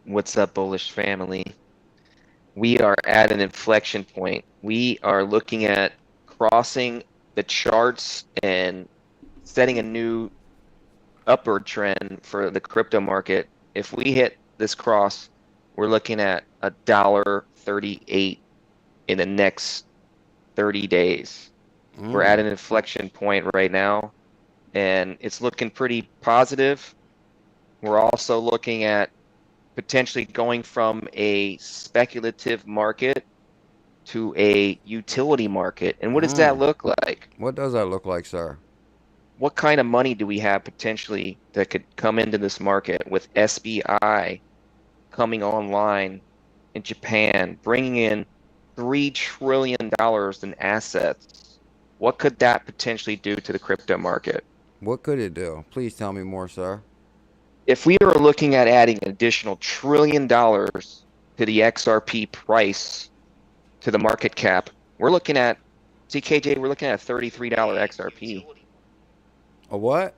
What's up, bullish family? We are at an inflection point. We are looking at crossing the charts and setting a new upward trend for the crypto market. If we hit this cross, we're looking at $1.38 in the next 30 days. We're at an inflection point right now, and it's looking pretty positive. We're also looking at potentially going from a speculative market to a utility market. And what does that look like? What does that look like, sir? What kind of money do we have potentially that could come into this market with SBI coming online in Japan, bringing in $3 trillion in assets? What could that potentially do to the crypto market? What could it do? Please tell me more, sir. If we are looking at adding an additional $1 trillion to the XRP price, to the market cap, we're looking at, CKJ, we're looking at a $33 XRP. A what?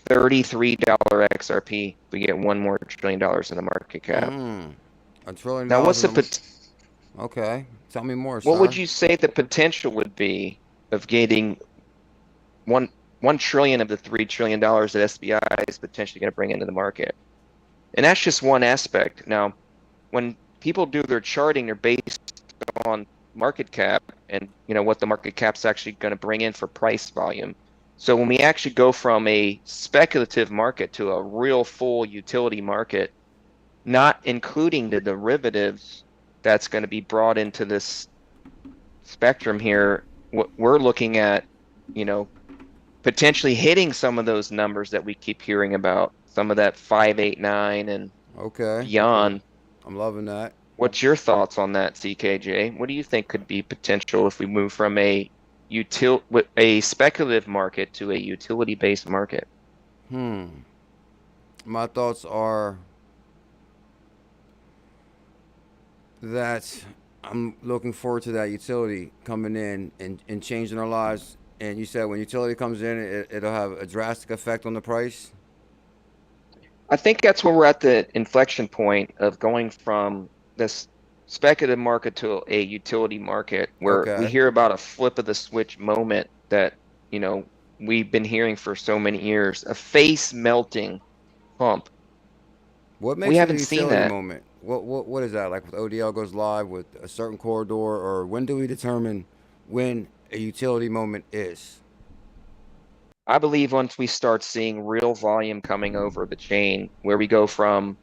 $33 XRP. We get $1 more $1 trillion in the market cap. $1 trillion. Now, what's the Okay, tell me more, sir. What would you say the potential would be of getting $1 trillion of the $3 trillion that SBI is potentially going to bring into the market? And that's just one aspect. Now, when people do their charting, they're based on market cap and what the market cap's actually going to bring in for price volume. So when we actually go from a speculative market to a real full utility market, not including the derivatives that's going to be brought into this spectrum here, we're looking at, potentially hitting some of those numbers that we keep hearing about, some of that 589 and beyond. I'm loving that. What's your thoughts on that, CKJ? What do you think could be potential if we move from a speculative market to a utility-based market? My thoughts are that I'm looking forward to that utility coming in and changing our lives. And you said when utility comes in, it'll have a drastic effect on the price? I think that's where we're at the inflection point of going from this speculative market to a utility market, where we hear about a flip of the switch moment that, we've been hearing for so many years, a face melting pump. What makes it a utility moment? What is that? Like with ODL goes live with a certain corridor, or when do we determine when a utility moment is? I believe once we start seeing real volume coming over the chain, where we go from,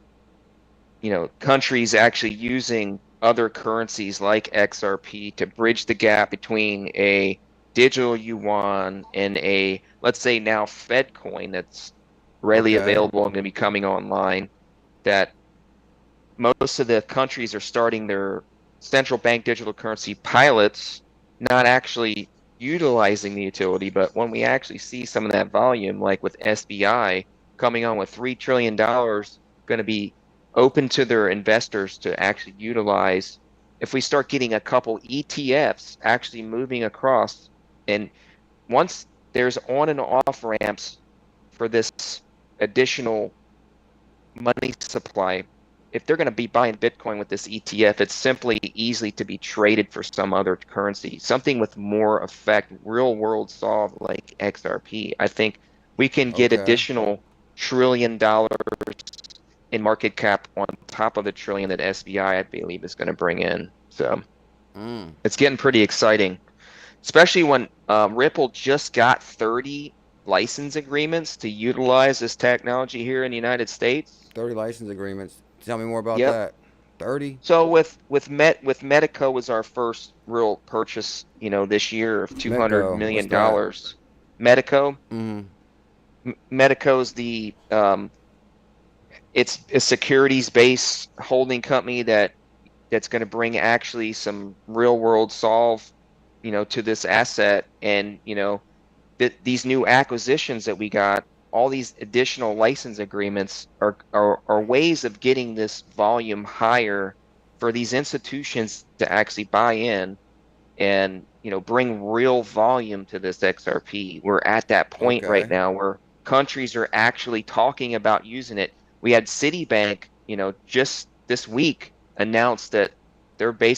countries actually using other currencies like XRP to bridge the gap between a digital yuan and a, let's say now, Fed coin that's readily available and going to be coming online, that most of the countries are starting their central bank digital currency pilots, not actually utilizing the utility. But when we actually see some of that volume, like with SBI coming on with $3 trillion going to be open to their investors to actually utilize, if we start getting a couple ETFs actually moving across, and once there's on and off ramps for this additional money supply, if they're going to be buying Bitcoin with this ETF, it's simply easily to be traded for some other currency, something with more effect, real world solve like XRP. I think we can get additional $1 trillion in market cap on top of the $1 trillion that SBI, I believe, is going to bring in. So it's getting pretty exciting, especially when Ripple just got 30 license agreements to utilize this technology here in the United States. 30 license agreements. Tell me more about that. 30. So with Medico was our first real purchase, this year of $200 million. Medico. Medico's the it's a securities-based holding company that's going to bring actually some real-world solve, to this asset. And these new acquisitions that we got, all these additional license agreements are ways of getting this volume higher for these institutions to actually buy in and bring real volume to this XRP. We're at that point right now where countries are actually talking about using it. We had Citibank, just this week announced that they're going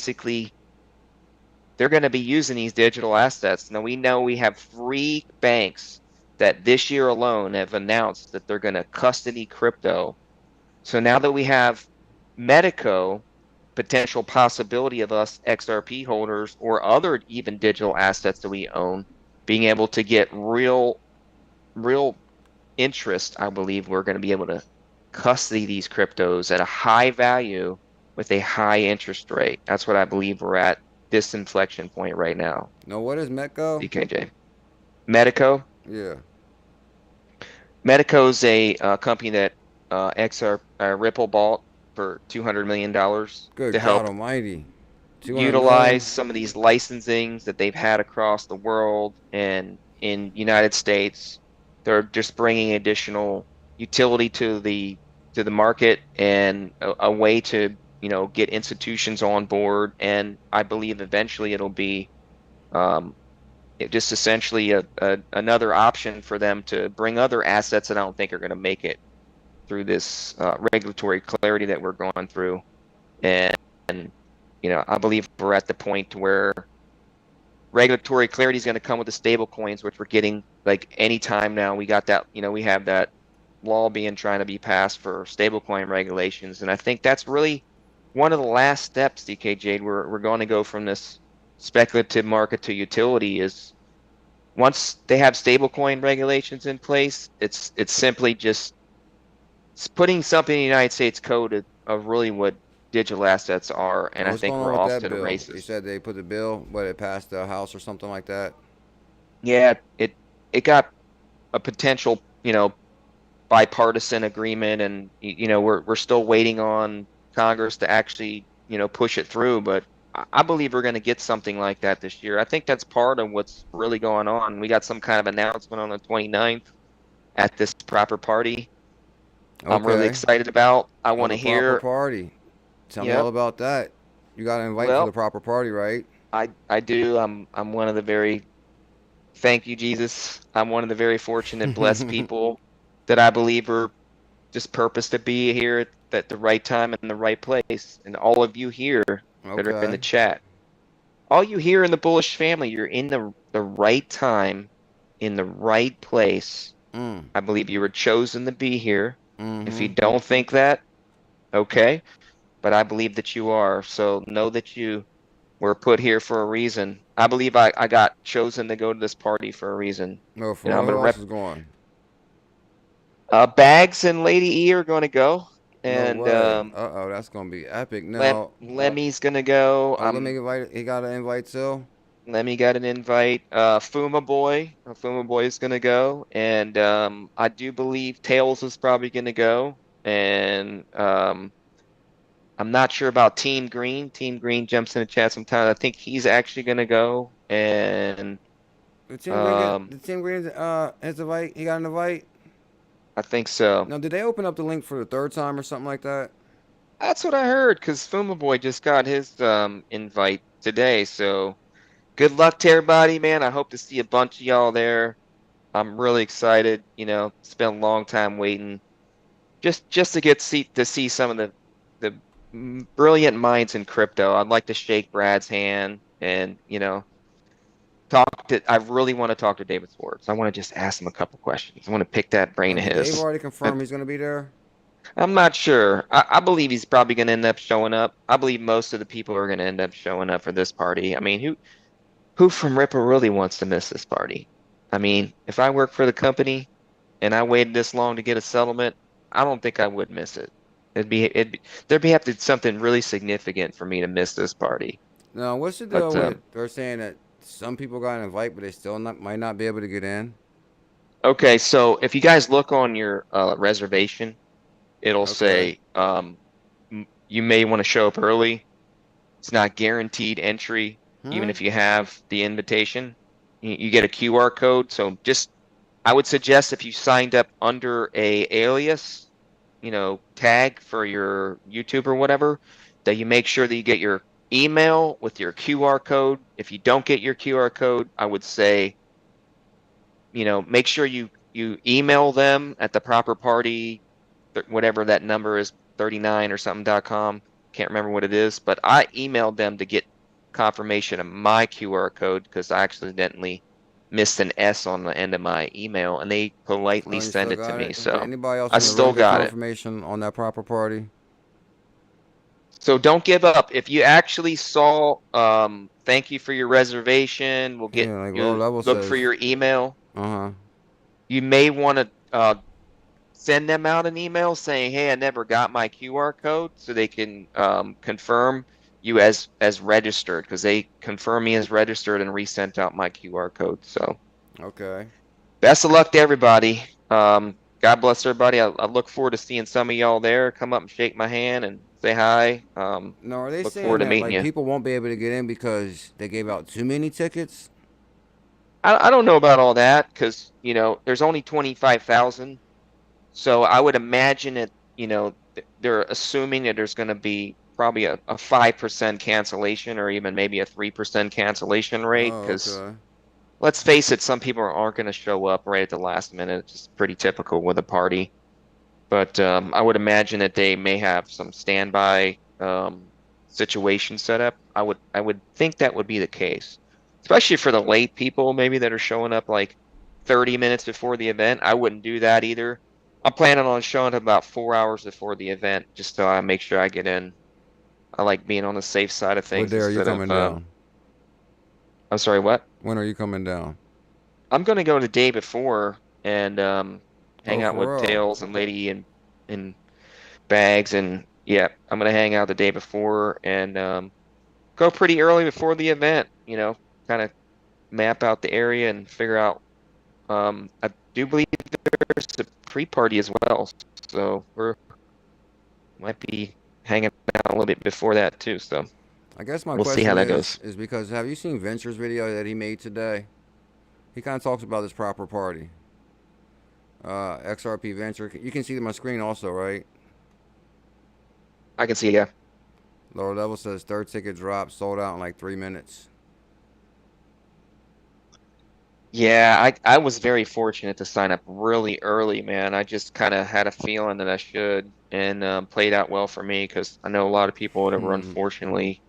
to be using these digital assets. Now we know we have 3 banks that this year alone have announced that they're going to custody crypto. So now that we have Medico, potential possibility of us XRP holders or other even digital assets that we own being able to get real interest, I believe we're going to be able to custody these cryptos at a high value with a high interest rate. That's what I believe we're at this inflection point right now. No, what is Medico? DKJ. Medico? Yeah. Medico's a company that Ripple bought for $200 million Good to help God Almighty. utilize some of these licensings that they've had across the world and in United States. They're just bringing additional utility to the market and a way to get institutions on board. And I believe eventually it'll be just essentially another option for them to bring other assets that I don't think are going to make it through this regulatory clarity that we're going through. And I believe we're at the point where regulatory clarity is going to come with the stable coins, which we're getting like any time now. We got that, we have that law trying to be passed for stablecoin regulations. And I think that's really one of the last steps, DKJ. We're going to go from this speculative market to utility. Is once they have stablecoin regulations in place, it's simply just putting something in the United States code of really what digital assets are, and I think we're off to the races. They said they put the bill, but it passed the House or something like that. Yeah, it got a potential, bipartisan agreement, and we're still waiting on Congress to actually, push it through. But I believe we're going to get something like that this year. I think that's part of what's really going on. We got some kind of announcement on the 29th at this proper party. Okay. I'm really excited about. I want to hear. Proper party. Tell me all about that. You got to invite to the proper party, right? I do. I'm one of the very. Thank you, Jesus. I'm one of the very fortunate, blessed people that I believe are just purposed to be here at the right time and the right place. And all of you here that are in the chat, all you here in the bullish family, you're in the right time, in the right place. I believe you were chosen to be here. If you don't think that, okay. But I believe that you are. So know that you were put here for a reason. I believe I got chosen to go to this party for a reason. No, for who else is going? Bags and Lady E are going to go. And uh-oh, that's going to be epic. Now Lemmy's going to go. Lemmy he got an invite too? Lemmy got an invite. Fuma Boy is going to go. And I do believe Tails is probably going to go. And I'm not sure about Team Green. Team Green jumps in the chat sometimes. I think he's actually going to go. And the Team Green has a invite. He got an invite. I think so. Now, did they open up the link for the 3rd time or something like that? That's what I heard, because Fuma Boy just got his invite today. So good luck to everybody, man. I hope to see a bunch of y'all there. I'm really excited. It's been a long time waiting, just to get to see some of the brilliant minds in crypto. I'd like to shake Brad's hand and I really want to talk to David Swartz. I want to just ask him a couple questions. I want to pick that brain of his. They've already confirmed he's going to be there? I'm not sure. I believe he's probably going to end up showing up. I believe most of the people are going to end up showing up for this party. I mean, who from Ripple really wants to miss this party? I mean, if I work for the company and I waited this long to get a settlement, I don't think I would miss it. There'd have to be something really significant for me to miss this party. Now, what's the deal with they're saying that some people got an invite, but they still might not be able to get in? Okay, so if you guys look on your reservation, it'll say you may want to show up early. It's not guaranteed entry, even if you have the invitation. You get a QR code. So I would suggest if you signed up under a alias, tag for your YouTube or whatever, that you make sure that you get your email with your QR code. If you don't get your QR code, I would say, make sure you email them at the proper party whatever that number is, 39 or something.com. Can't remember what it is, but I emailed them to get confirmation of my QR code because I accidentally missed an S on the end of my email, and they politely sent it to me. So did anybody else I in the still room get got it. confirmation on that proper party? So don't give up. If you actually saw, thank you for your reservation, we'll get look for your email. You may want to send them out an email saying, hey, I never got my QR code, so they can confirm you as registered, because they confirm me as registered and resent out my QR code. So okay, best of luck to everybody. God bless everybody. I look forward to seeing some of y'all there. Come up and shake my hand and say hi. No, are they look saying forward to that meeting like you. people won't be able to get in because they gave out too many tickets? I don't know about all that, because there's only 25,000. So I would imagine it, they're assuming that there's going to be probably a 5% cancellation, or even maybe a 3% cancellation rate, because let's face it, some people aren't going to show up right at the last minute. It's just pretty typical with a party. But I would imagine that they may have some standby situation set up. I would think that would be the case, especially for the late people maybe that are showing up like 30 minutes before the event. I wouldn't do that either. I'm planning on showing up about 4 hours before the event, just so I make sure I get in. I like being on the safe side of things. What day are you coming down? I'm sorry, what? When are you coming down? I'm going to go the day before and hang out with Tails and Lady and Bags, and yeah, I'm going to hang out the day before and go pretty early before the event, kind of map out the area and figure out. I do believe there's a pre-party as well, so might be hanging out a little bit before that too. So I guess my we'll question see how that goes. Is because, have you seen Venture's video that he made today? He kind of talks about this proper party. XRP Venture. You can see my screen also, right? I can see, yeah. Lower level says third ticket drop, sold out in like 3 minutes. Yeah, I was very fortunate to sign up really early, man. I just kind of had a feeling that I should, and played out well for me, because I know a lot of people that were unfortunately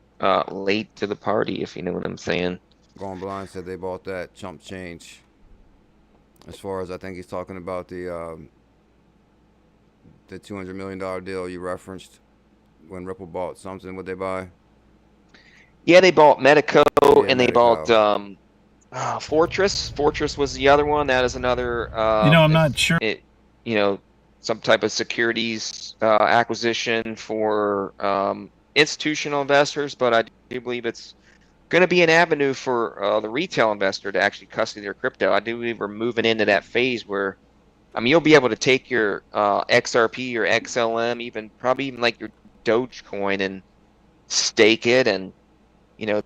late to the party, if you know what I'm saying. Going Blind said they bought that chump change. As far as I think he's talking about the $200 million deal you referenced when Ripple bought something. What'd they buy? Yeah, they bought Medico, and they bought Fortress. Fortress was the other one. That is another. I'm not sure. Some type of securities acquisition for institutional investors, but I do believe it's going to be an avenue for the retail investor to actually custody their crypto. I do believe we're moving into that phase where, you'll be able to take your XRP or XLM, probably even like your Dogecoin, and stake it, and these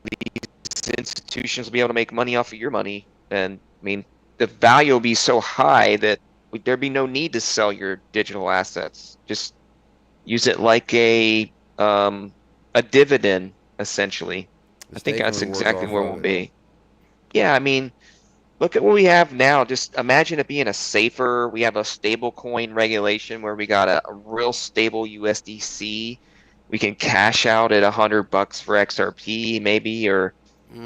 institutions will be able to make money off of your money. And the value will be so high that there'd be no need to sell your digital assets. Just use it like a dividend, essentially. I think that's exactly where we'll be. Yeah, look at what we have now. Just imagine it being we have a stable coin regulation where we got a real stable USDC. We can cash out at $100 for XRP maybe, or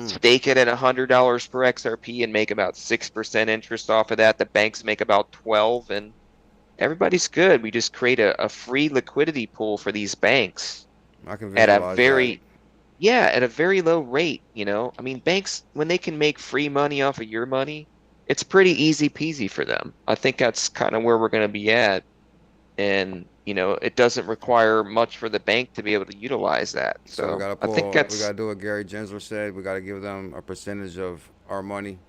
stake it at $100 per XRP and make about 6% interest off of that. The banks make about 12, and everybody's good. We just create a free liquidity pool for these banks at a very low rate. Banks, when they can make free money off of your money, it's pretty easy peasy for them. I think that's kind of where we're going to be at, and it doesn't require much for the bank to be able to utilize that. So I think we got to do what Gary Gensler said. We got to give them a percentage of our money.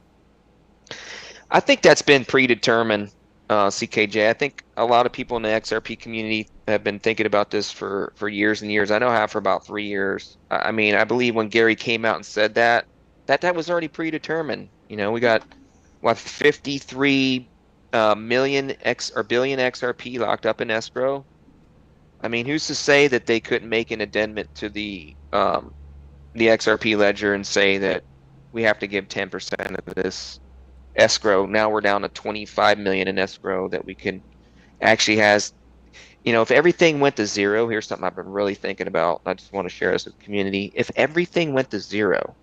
I think that's been predetermined, CKJ. I think a lot of people in the XRP community have been thinking about this for years and years. I know I have for about 3 years. I believe when Gary came out and said that was already predetermined. We got 53 billion XRP locked up in escrow. Who's to say that they couldn't make an addendum to the XRP ledger and say that we have to give 10% of this escrow? Now we're down to 25 million in escrow that we can actually if everything went to zero, here's something I've been really thinking about. I just want to share this with the community. If everything went to zero,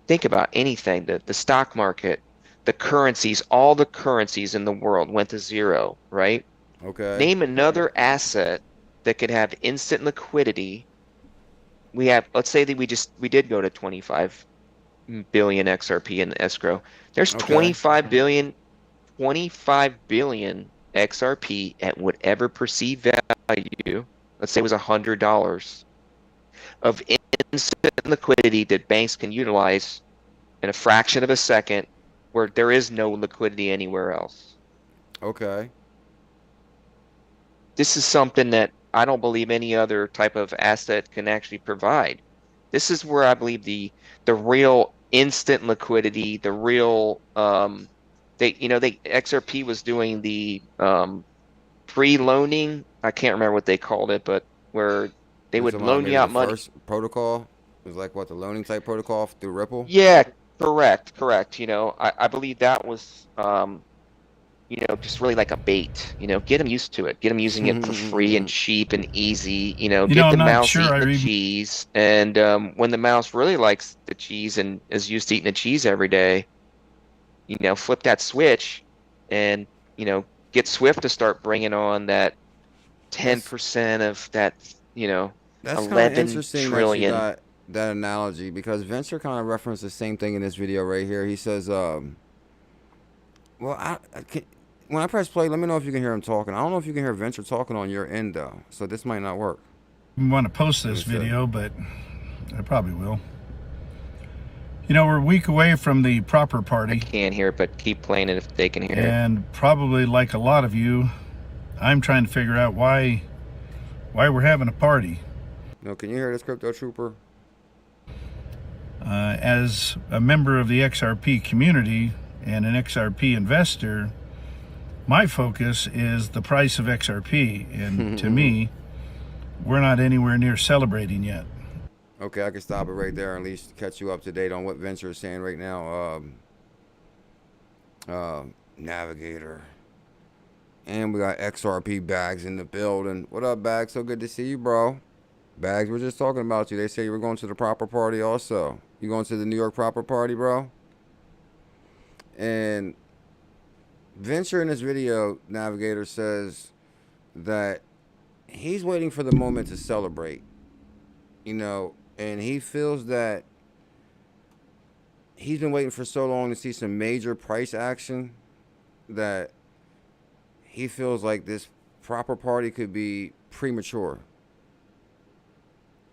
think about anything, the stock market, the currencies, all the currencies in the world went to zero, right? Okay. Name another asset that could have instant liquidity. Let's say that we did go to 25 billion XRP in escrow. There's Okay. 25 billion XRP at whatever perceived value. Let's say it was $100 of instant liquidity that banks can utilize in a fraction of a second where there is no liquidity anywhere else. Okay. This is something that I don't believe any other type of asset can actually provide. This is where I believe the real instant liquidity, the real XRP was doing the free loaning. I can't remember what they called it, but where they would loan Maybe you the out money. first protocol was like what, the loaning type protocol through Ripple? Yeah, correct. I believe that was just really like a bait, get them used to it, get them using it for free and cheap and easy, get the mouse eating the cheese. And when the mouse really likes the cheese and is used to eating the cheese every day, flip that switch and, get Swift to start bringing on that 10% of that, That's kind of 11 interesting that you trillion. got that analogy, because Venture kind of referenced the same thing in this video right here. He says, well, when I press play, let me know if you can hear him talking. I don't know if you can hear Venture talking on your end, though, so this might not work. I want to post this video, but I probably will. We're a week away from the proper party. I can't hear it, but keep playing it if they can hear it. And probably like a lot of you, I'm trying to figure out why we're having a party. No, can you hear this, Crypto Trooper? As a member of the XRP community and an XRP investor, my focus is the price of XRP. And to me, we're not anywhere near celebrating yet. Okay, I can stop it right there and at least catch you up to date on what Venture is saying right now. Navigator. And we got XRP Bags in the building. What up, Bags? So good to see you, bro. Bags, we're just talking about you. They say you were going to the proper party also. You going to the New York proper party, bro? And Venture in this video, Navigator, says that he's waiting for the moment to celebrate. And he feels that he's been waiting for so long to see some major price action that he feels like this proper party could be premature.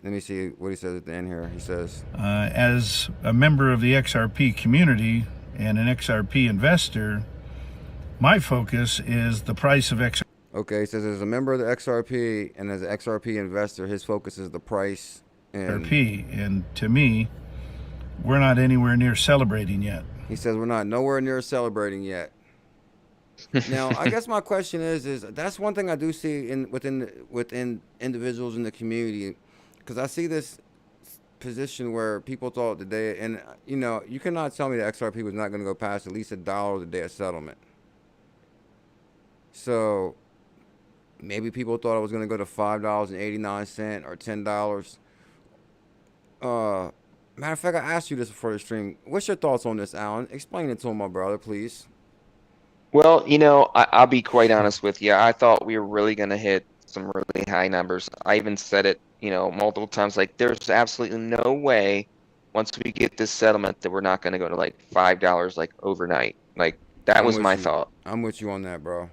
Let me see what he says at the end here. He says, as a member of the XRP community and an XRP investor, my focus is the price of XRP. Okay, he says as a member of the XRP and as an XRP investor, his focus is the price. And to me, we're not anywhere near celebrating yet. He says we're not nowhere near celebrating yet. Now, I guess my question is that's one thing I do see within individuals in the community, because I see this position where people thought the day, and you cannot tell me that XRP was not going to go past at least $1 the day of settlement. So maybe people thought it was going to go to $5.89 or $10. Matter of fact, I asked you this before the stream. What's your thoughts on this, Alan? Explain it to him, my brother, please. Well, I'll be quite honest with you. I thought we were really going to hit some really high numbers. I even said it, multiple times, like there's absolutely no way once we get this settlement that we're not going to go to like $5 like overnight. Like that was my thought. I'm with you on that, bro.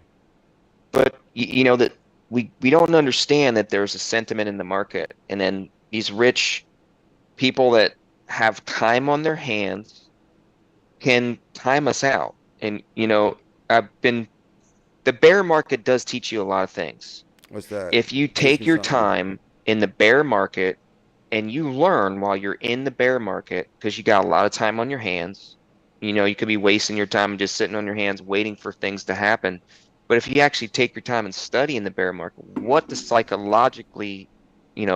But that we don't understand that there's a sentiment in the market, and then these rich people that have time on their hands can time us out. And the bear market does teach you a lot of things. What's that? If you take your time in the bear market and you learn while you're in the bear market, because you got a lot of time on your hands, you could be wasting your time and just sitting on your hands waiting for things to happen. But if you actually take your time and study in the bear market, what the psychologically,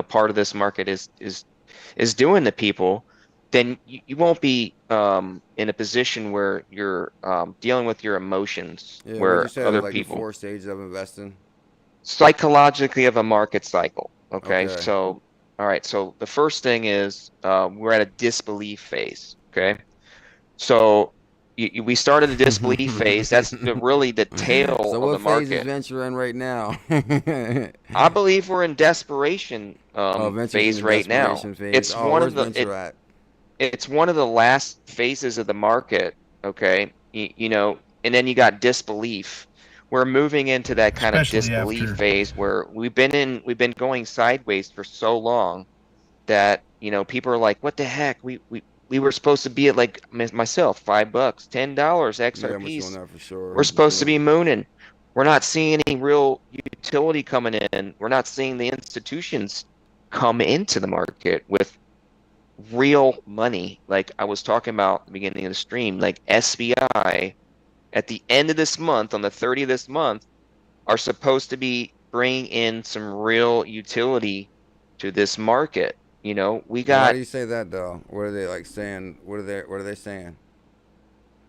part of this market is doing to people, then you won't be in a position where you're dealing with your emotions, where you said other like people. The 4 stages of investing. psychologically of a market cycle. Okay, Okay. so all right, so the first thing is we're at a disbelief phase. Okay, so we started the disbelief phase. That's really the tail So of the what phase is market. venture in right now? I believe we're in desperation Oh, venture's in phase the right now. desperation phase. It's Oh, one where's of the venture at? it's one of the last phases of the market. Okay, you know, and then you got disbelief. We're moving into that kind of Especially disbelief after phase where we've been going sideways for so long that, you know, people are like, what the heck? We were supposed to be at, like myself, $5, $10 Yeah, I'm with you on XRPs. that for sure. We're supposed to be mooning. We're not seeing any real utility coming in. We're not seeing the institutions come into the market with real money. Like I was talking about at the beginning of the stream, like SBI at the end of this month, on the 30th of this month, are supposed to be bringing in some real utility to this market. You know, we Why got, do you say that though? What are they like saying? What are they saying?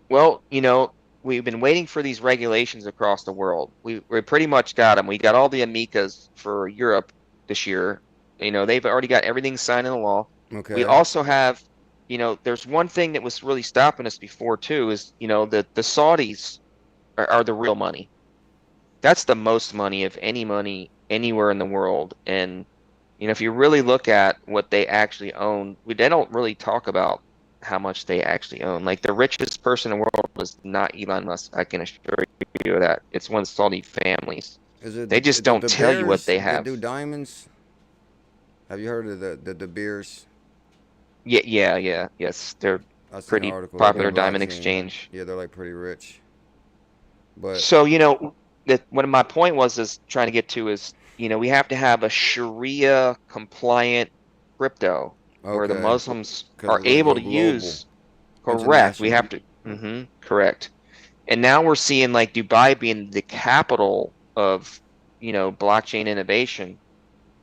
well, you know, we've been waiting for these regulations across the world. We pretty much got them. We got all the amicas for Europe this year. You know, they've already got everything signed into law. We Okay. also have, you know, there's one thing that was really stopping us before too, is, you know, the Saudis are the real money. That's the most money of any money anywhere in the world. And, you know, if you really look at what they actually own, they don't really talk about how much they actually own. Like the richest person in the world was not Elon Musk. I can assure you of that. It's one of the Saudi families. Is it They just don't the tell you what bears they that have. do diamonds? Have you heard of the bears? Yeah. Yes, they're I seen an pretty article. They got a popular diamond blockchain. exchange. Yeah, they're like pretty rich. But So, you know, that one of my point was is trying to get to is, you know, we have to have a Sharia compliant crypto where the okay, Muslims because are it's gonna able go to global, use. Correct. We international. have to. Correct. And now we're seeing like Dubai being the capital of, you know, blockchain innovation.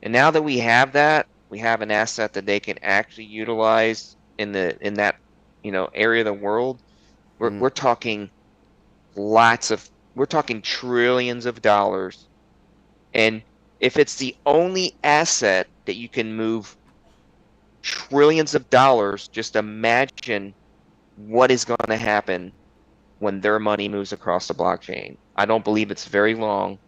And now that we have that, we have an asset that they can actually utilize in that, you know, area of the world. Mm, We're talking we're talking trillions of dollars. And if it's the only asset that you can move trillions of dollars, just imagine what is going to happen when their money moves across the blockchain. I don't believe it's very long.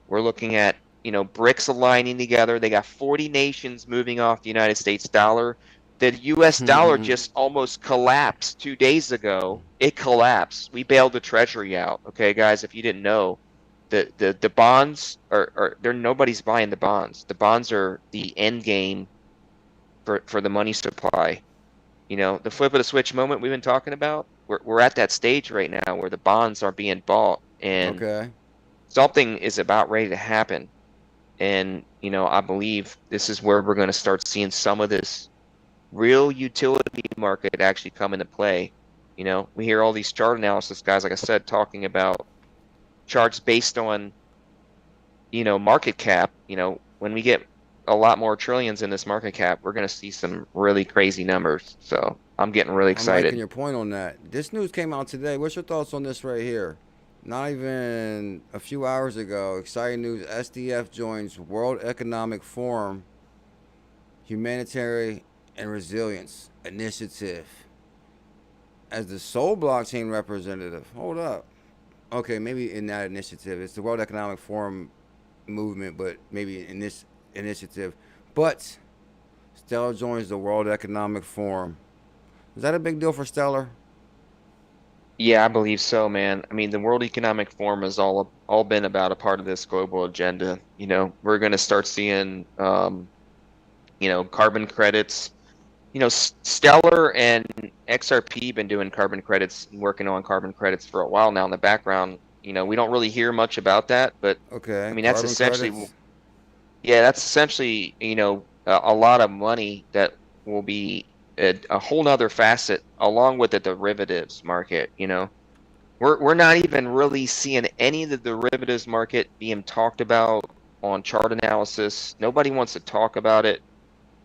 We're looking at, you know, BRICS aligning together. They got 40 nations moving off the United States dollar. The US dollar just almost collapsed 2 days ago. It collapsed. We bailed the treasury out. Okay, guys, if you didn't know, the bonds are there, nobody's buying the bonds. The bonds are the end game for the money supply. You know, the flip of the switch moment we've been talking about, we're at that stage right now where the bonds are being bought and okay. something is about ready to happen. And, you know, I believe this is where we're going to start seeing some of this real utility market actually come into play. You know, we hear all these chart analysis guys, like I said, talking about charts based on, you know, market cap. You know, when we get a lot more trillions in this market cap, we're going to see some really crazy numbers. So I'm getting really I'm liking excited. your point on that. This news came out today. What's your thoughts on this right here? Not even a few hours ago, exciting news. SDF joins World Economic Forum Humanitarian and Resilience Initiative as the sole blockchain representative. Hold up. Okay, maybe in that initiative. It's the World Economic Forum movement, but maybe in this initiative. But Stellar joins the World Economic Forum. Is that a big deal for Stellar? Yeah, I believe so, man. I mean, the World Economic Forum has all been about a part of this global agenda. You know, we're going to start seeing, you know, carbon credits. You know, Stellar and XRP been doing carbon credits, working on carbon credits for a while now in the background. You know, we don't really hear much about that, but I Okay, mean, that's carbon essentially, credits. yeah, that's essentially, you know, a lot of money that will be a whole nother facet along with the derivatives market. You know, we're not even really seeing any of the derivatives market being talked about on chart analysis. Nobody wants to talk about it,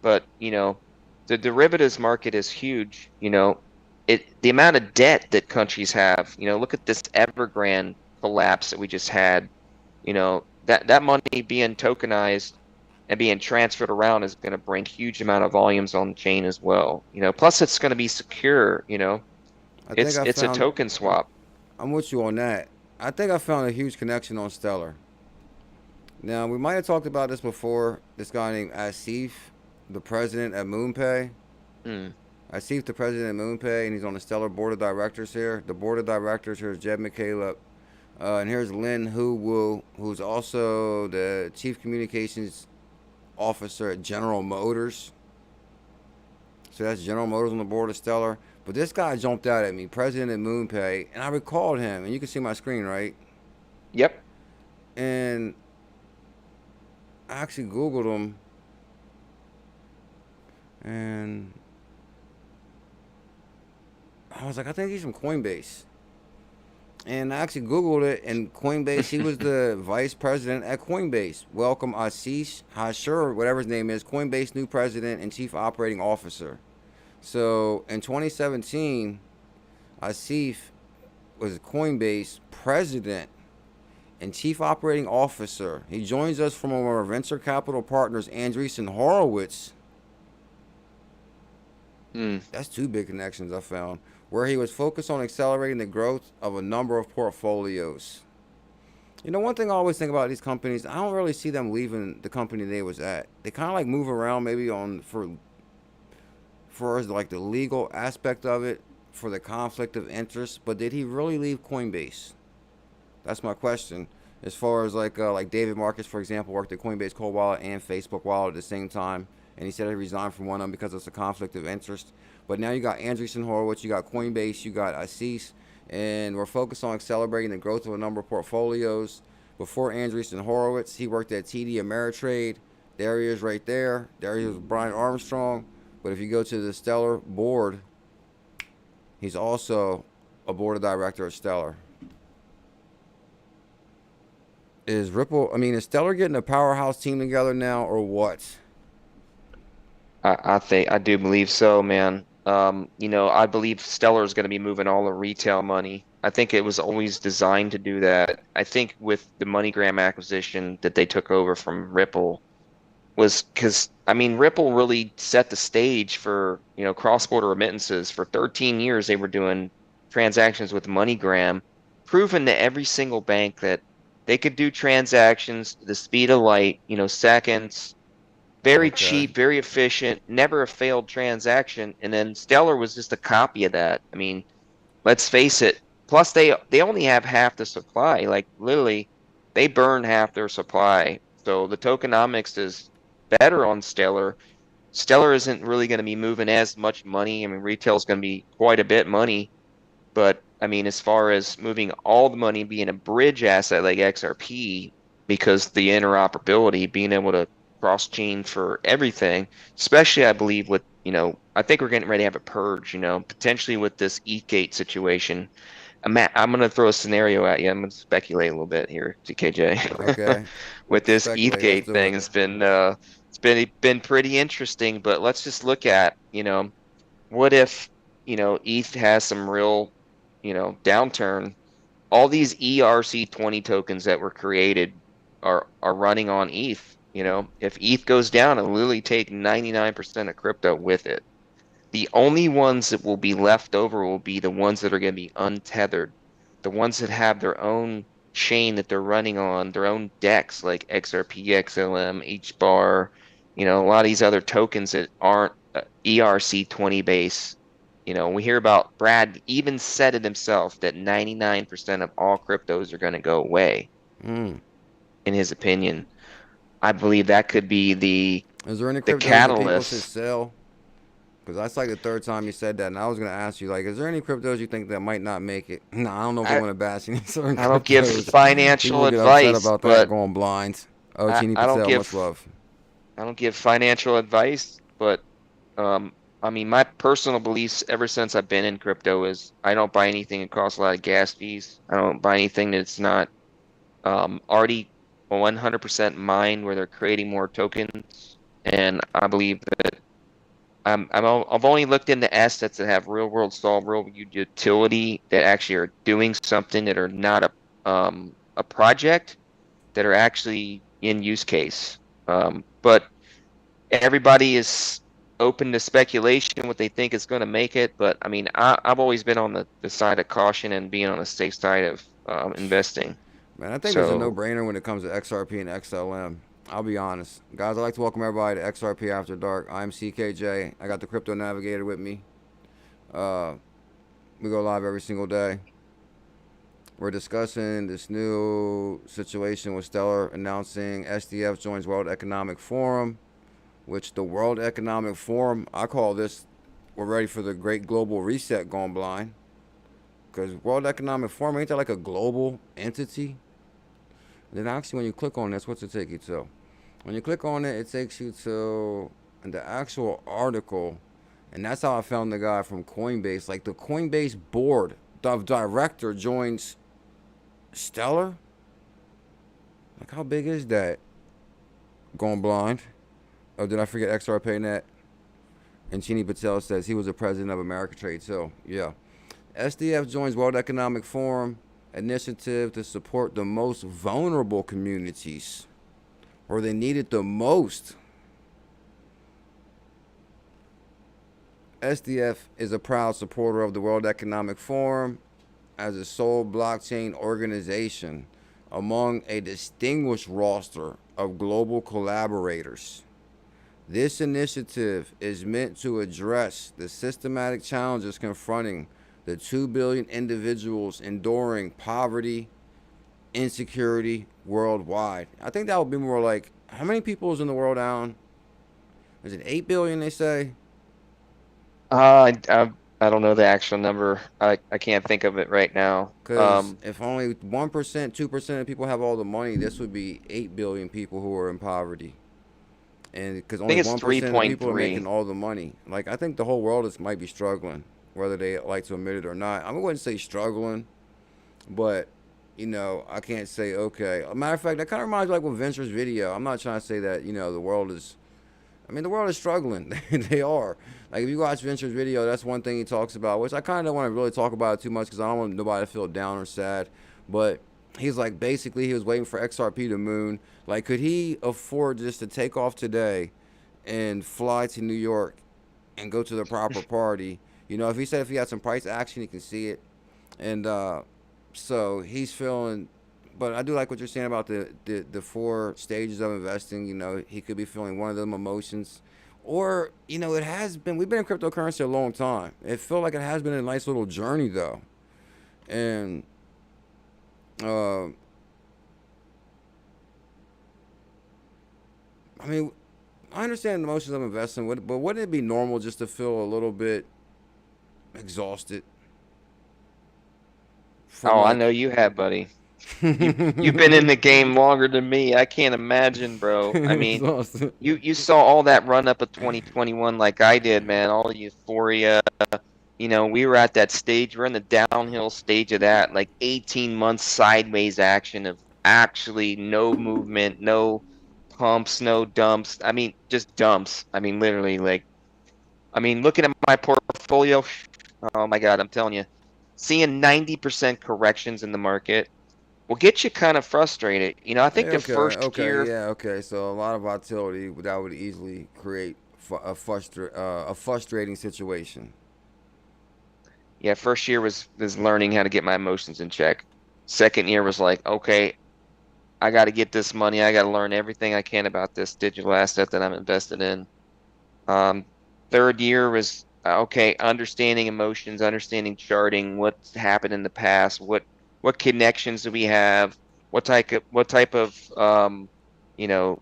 but you know, the derivatives market is huge. You know, the amount of debt that countries have. You know, look at this Evergrande collapse that we just had. You know, that money being tokenized and being transferred around is going to bring huge amount of volumes on the chain as well. Plus it's going to be secure. I think I It's a found. token swap. I'm with you on that. I think I found a huge connection on Stellar. Now we might have talked about this before. This guy named Asiff, the president at 𝕝𝕚𝕟𝕜𝕝. Asiff, the president at 𝕝𝕚𝕟𝕜𝕝, and he's on the Stellar board of directors here. The board of directors here is 𝕤𝕚𝕟𝕜𝕤𝕝. And here's ℙ𝕝𝕚𝕟𝕝𝕜, who's also the chief communications officer at General Motors. So that's General Motors on the board of Stellar. But this guy jumped out at me, president at 𝕝𝕚𝕟𝕝𝕝, and I recalled him. And you can see my screen, right? Yep. And I actually Googled him. And I was like, I think he's from Coinbase. And I actually Googled it, and Coinbase, he was the vice president at Coinbase. Welcome Asiff Hirji, whatever his name is, Coinbase new president and chief operating officer. So in 2017, Asiff was Coinbase president and chief operating officer. He joins us from our venture capital partners, Andreessen Horowitz. That's two big connections I found, where he was focused on accelerating the growth of a number of portfolios. One thing I always think about these companies, I don't really see them leaving the company they was at. They kind of like move around maybe on for like the legal aspect of it, for the conflict of interest. But did he really leave Coinbase? That's my question. As far as like David Marcus, for example, worked at Coinbase Cold Wallet and Facebook Wallet at the same time. And he said he resigned from one of them because it's a conflict of interest. But now you got Andreessen Horowitz, you got Coinbase, you got Asiff, and we're focused on accelerating the growth of a number of portfolios. Before Andreessen Horowitz, he worked at TD Ameritrade. There he is right there. There he was Brian Armstrong. But if you go to the Stellar board, he's also a board of director at Stellar. Is Stellar getting a powerhouse team together now, or what? I do believe so, man. I believe Stellar is going to be moving all the retail money. I think it was always designed to do that. I think with the MoneyGram acquisition that they took over from Ripple was because, Ripple really set the stage for, cross-border remittances. For 13 years, they were doing transactions with MoneyGram, proving to every single bank that they could do transactions to the speed of light, seconds. Very cheap, very efficient, never a failed transaction. And then Stellar was just a copy of that. Let's face it. Plus, they only have half the supply. Like, literally, they burn half their supply. So the tokenomics is better on Stellar. Stellar isn't really going to be moving as much money. Retail is going to be quite a bit money. But, as far as moving all the money, being a bridge asset like XRP, because the interoperability, being able to cross-chain for everything, especially I believe with, I think we're getting ready to have a purge, potentially with this ETHgate situation. I'm going to throw a scenario at you. I'm going to speculate a little bit here, TKJ. Okay. With this ETHgate thing, it's been pretty interesting, but let's just look at, what if, ETH has some real, downturn. All these ERC20 tokens that were created are running on ETH. If ETH goes down, it'll literally take 99% of crypto with it. The only ones that will be left over will be the ones that are going to be untethered, the ones that have their own chain that they're running on, their own DEX like XRP, XLM, HBAR, a lot of these other tokens that aren't ERC20 base. We hear about Brad even said it himself that 99% of all cryptos are going to go away, in his opinion. I believe that could be the catalyst. That people should sell? Because that's like the third time you said that, and I was going to ask you, is there any cryptos you think that might not make it? No, I don't know if I want to bash any certain cryptos. I don't give financial advice, about but that, going blind. Much love. I don't give financial advice, but my personal beliefs ever since I've been in crypto is I don't buy anything that costs a lot of gas fees. I don't buy anything that's not already 100% mined, where they're creating more tokens. And I believe that I've only looked into assets that have real world solve, real utility, that actually are doing something, that are not a project. that are actually in use case. But everybody is open to speculation what they think is going to make it. But I mean, I've always been on the side of caution and being on the safe side of investing. Man, I think there's a So no-brainer when it comes to XRP and XLM. I'll be honest. Guys, I'd like to welcome everybody to XRP After Dark. I'm CKJ. I got the Crypto Navigator with me. We go live every single day. We're discussing this new situation with Stellar announcing SDF joins World Economic Forum, which the World Economic Forum, I call this, we're ready for the great global reset going blind. Because World Economic Forum, ain't that like a global entity? Then actually when you click on this, what's it take you to? When you click on it, it takes you to the actual article. And that's how I found the guy from Coinbase. Like the Coinbase board of director joins Stellar? Like how big is that? Going blind? Oh, did I forget XRPayNet? And Chini Patel says he was the president of America Trade. So, yeah. SDF joins World Economic Forum initiative to support the most vulnerable communities where they need it the most. SDF is a proud supporter of the World Economic Forum as a sole blockchain organization among a distinguished roster of global collaborators. This initiative is meant to address the systematic challenges confronting the 2 billion individuals enduring poverty, insecurity worldwide. I think that would be more like, how many people is in the world, Alan? Is it 8 billion, they say? I don't know the actual number. I can't think of it right now. Because if only 1%, 2% of people have all the money, this would be 8 billion people who are in poverty. And because only 1% of people are making all the money. Like, I think the whole world might be struggling, whether they like to admit it or not. I wouldn't say struggling, but, you know, I can't say, okay. As a matter of fact, that kind of reminds me like with Venture's video. I'm not trying to say that, you know, the world is, I mean, the world is struggling. They are. Like, if you watch Venture's video, that's one thing he talks about, which I kind of don't want to really talk about it too much because I don't want nobody to feel down or sad. But he's like, basically, he was waiting for XRP to moon. Like, could he afford just to take off today and fly to New York and go to the proper party? You know, if he said if he had some price action, he can see it. And so he's feeling, but I do like what you're saying about the 4 stages of investing. You know, he could be feeling one of them emotions. Or, you know, it has been, we've been in cryptocurrency a long time. It felt like it has been a nice little journey, though. And, I mean, I understand the emotions of investing, but wouldn't it be normal just to feel a little bit exhausted? Oh, I know you have, buddy. You've been in the game longer than me. I can't imagine, bro. I mean, you saw all that run up of 2021 like I did, man. All the euphoria. You know, we were at that stage. We're in the downhill stage of that, like 18 months sideways action of actually no movement, no pumps, no dumps. I mean, just dumps. I mean, literally, like, I mean, looking at my portfolio, oh my God, I'm telling you, seeing 90% corrections in the market will get you kind of frustrated. You know, I think the first year. Yeah, okay. So a lot of volatility that would easily create a frustrating situation. Yeah, first year was learning how to get my emotions in check. Second year was like, okay, I got to get this money. I got to learn everything I can about this digital asset that I'm invested in. Third year was, okay, understanding emotions, understanding charting, what's happened in the past, what connections do we have, what type of you know,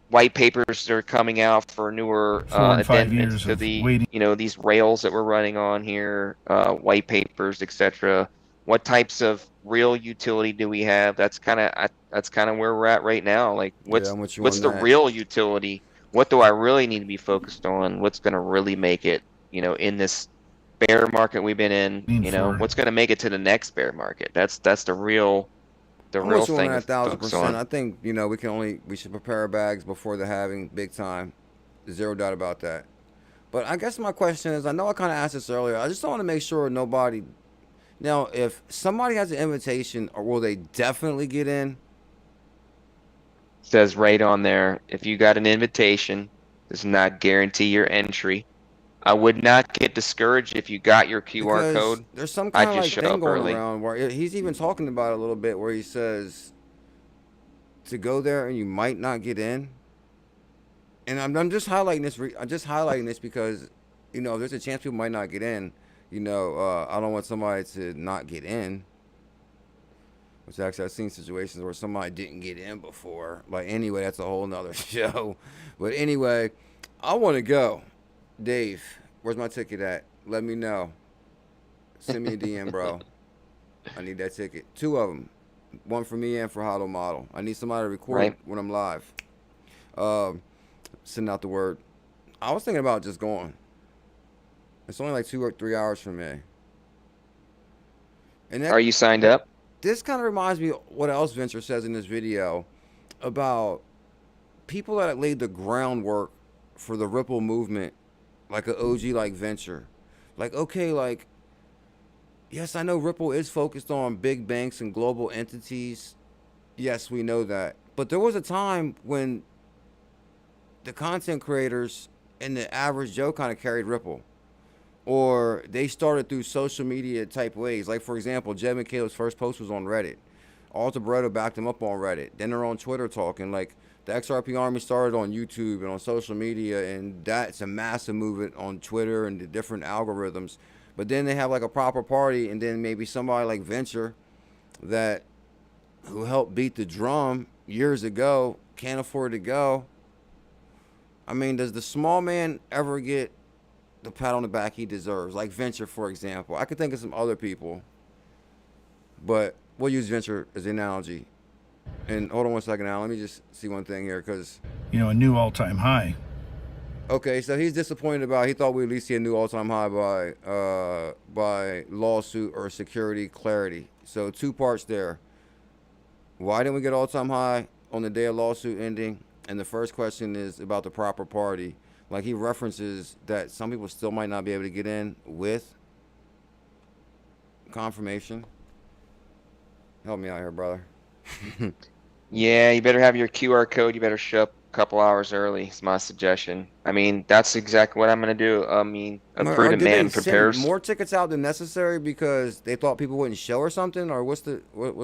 white papers are coming out for newer amendments to the you know, these rails that we're running on here, white papers, etc. What types of real utility do we have? That's kind of where we're at right now. Like, what's the real utility? What do I really need to be focused on? What's going to really make it, you know, in this bear market we've been in? You know, what's going to make it to the next bear market? That's the real thing. 1,000%. I think, you know, we should prepare our bags before the halving, big time. Zero doubt about that. But I guess my question is, I know I kind of asked this earlier. I just want to make sure nobody. Now, if somebody has an invitation, or will they definitely get in? says right on there, if you got an invitation, does not guarantee your entry. I would not get discouraged if you got your QR Because code. there's some I'd kind of just like show thing up going early. around where he's even talking about it a little bit, where he says to go there and you might not get in. And I'm just highlighting this. I'm just highlighting this because, you know, there's a chance people might not get in. You know, I don't want somebody to not get in. Which actually I've seen situations where somebody didn't get in before. But anyway, that's a whole nother show. But anyway, I want to go. Dave, where's my ticket at? Let me know. Send me a DM, bro. I need that ticket. 2 of them. One for me and for 𝕤𝕝𝕟𝕤𝕤. I need somebody to record when I'm live. Send out the word. I was thinking about just going. It's only like 2 or 3 hours from me. And that, Are you signed up? This kind of reminds me of what else Venture says in this video about people that laid the groundwork for the Ripple movement, like an OG like Venture. Like, okay, like, yes, I know Ripple is focused on big banks and global entities. Yes, we know that. But there was a time when the content creators and the average Joe kind of carried Ripple. Or they started through social media type ways. Like, for example, Jed McCaleb's first post was on Reddit. 𝕤𝕤𝕤𝕤 backed him up on Reddit. Then they're on Twitter talking. Like, the XRP Army started on YouTube and on social media, and that's a massive movement on Twitter and the different algorithms. But then they have like a proper party, and then maybe somebody like Venture who helped beat the drum years ago can't afford to go. I mean, does the small man ever get the pat on the back he deserves? Like Venture, for example. I could think of some other people, but we'll use Venture as an analogy. And hold on one second, Al. Let me just see one thing here, because You know, a new all-time high. okay, so he's disappointed about. He thought we'd at least see a new all-time high by lawsuit or security clarity. So 2 parts there. Why didn't we get all-time high on the day of lawsuit ending? And the first question is about the proper party. Like, he references that some people still might not be able to get in with confirmation. Help me out here, brother. Yeah, you better have your QR code. You better show up a couple hours early. Is my suggestion. I mean, that's exactly what I'm gonna do. I mean, a prudent man prepares. More tickets out than necessary because they thought people wouldn't show or something, or what's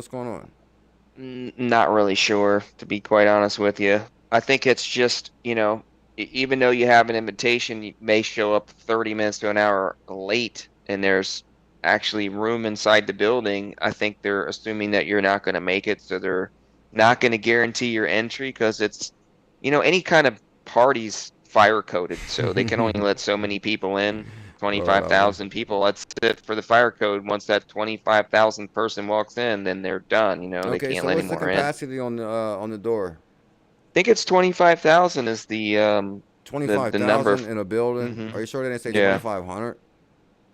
going on? Not really sure, to be quite honest with you. I think it's just, you know, even though you have an invitation, you may show up 30 minutes to an hour late, and there's actually room inside the building. I think they're assuming that you're not going to make it, so they're not going to guarantee your entry, because it's, you know, any kind of party's fire coded, so they can only let so many people in. 25,000 people. That's it for the fire code. Once that 25,000 person walks in, then they're done. You know, they can't let any more in. Okay, so what's the capacity on the door? I think it's 25,000 is the 25,000 number in a building. Mhm. Are you sure they didn't say Yeah. 2,500?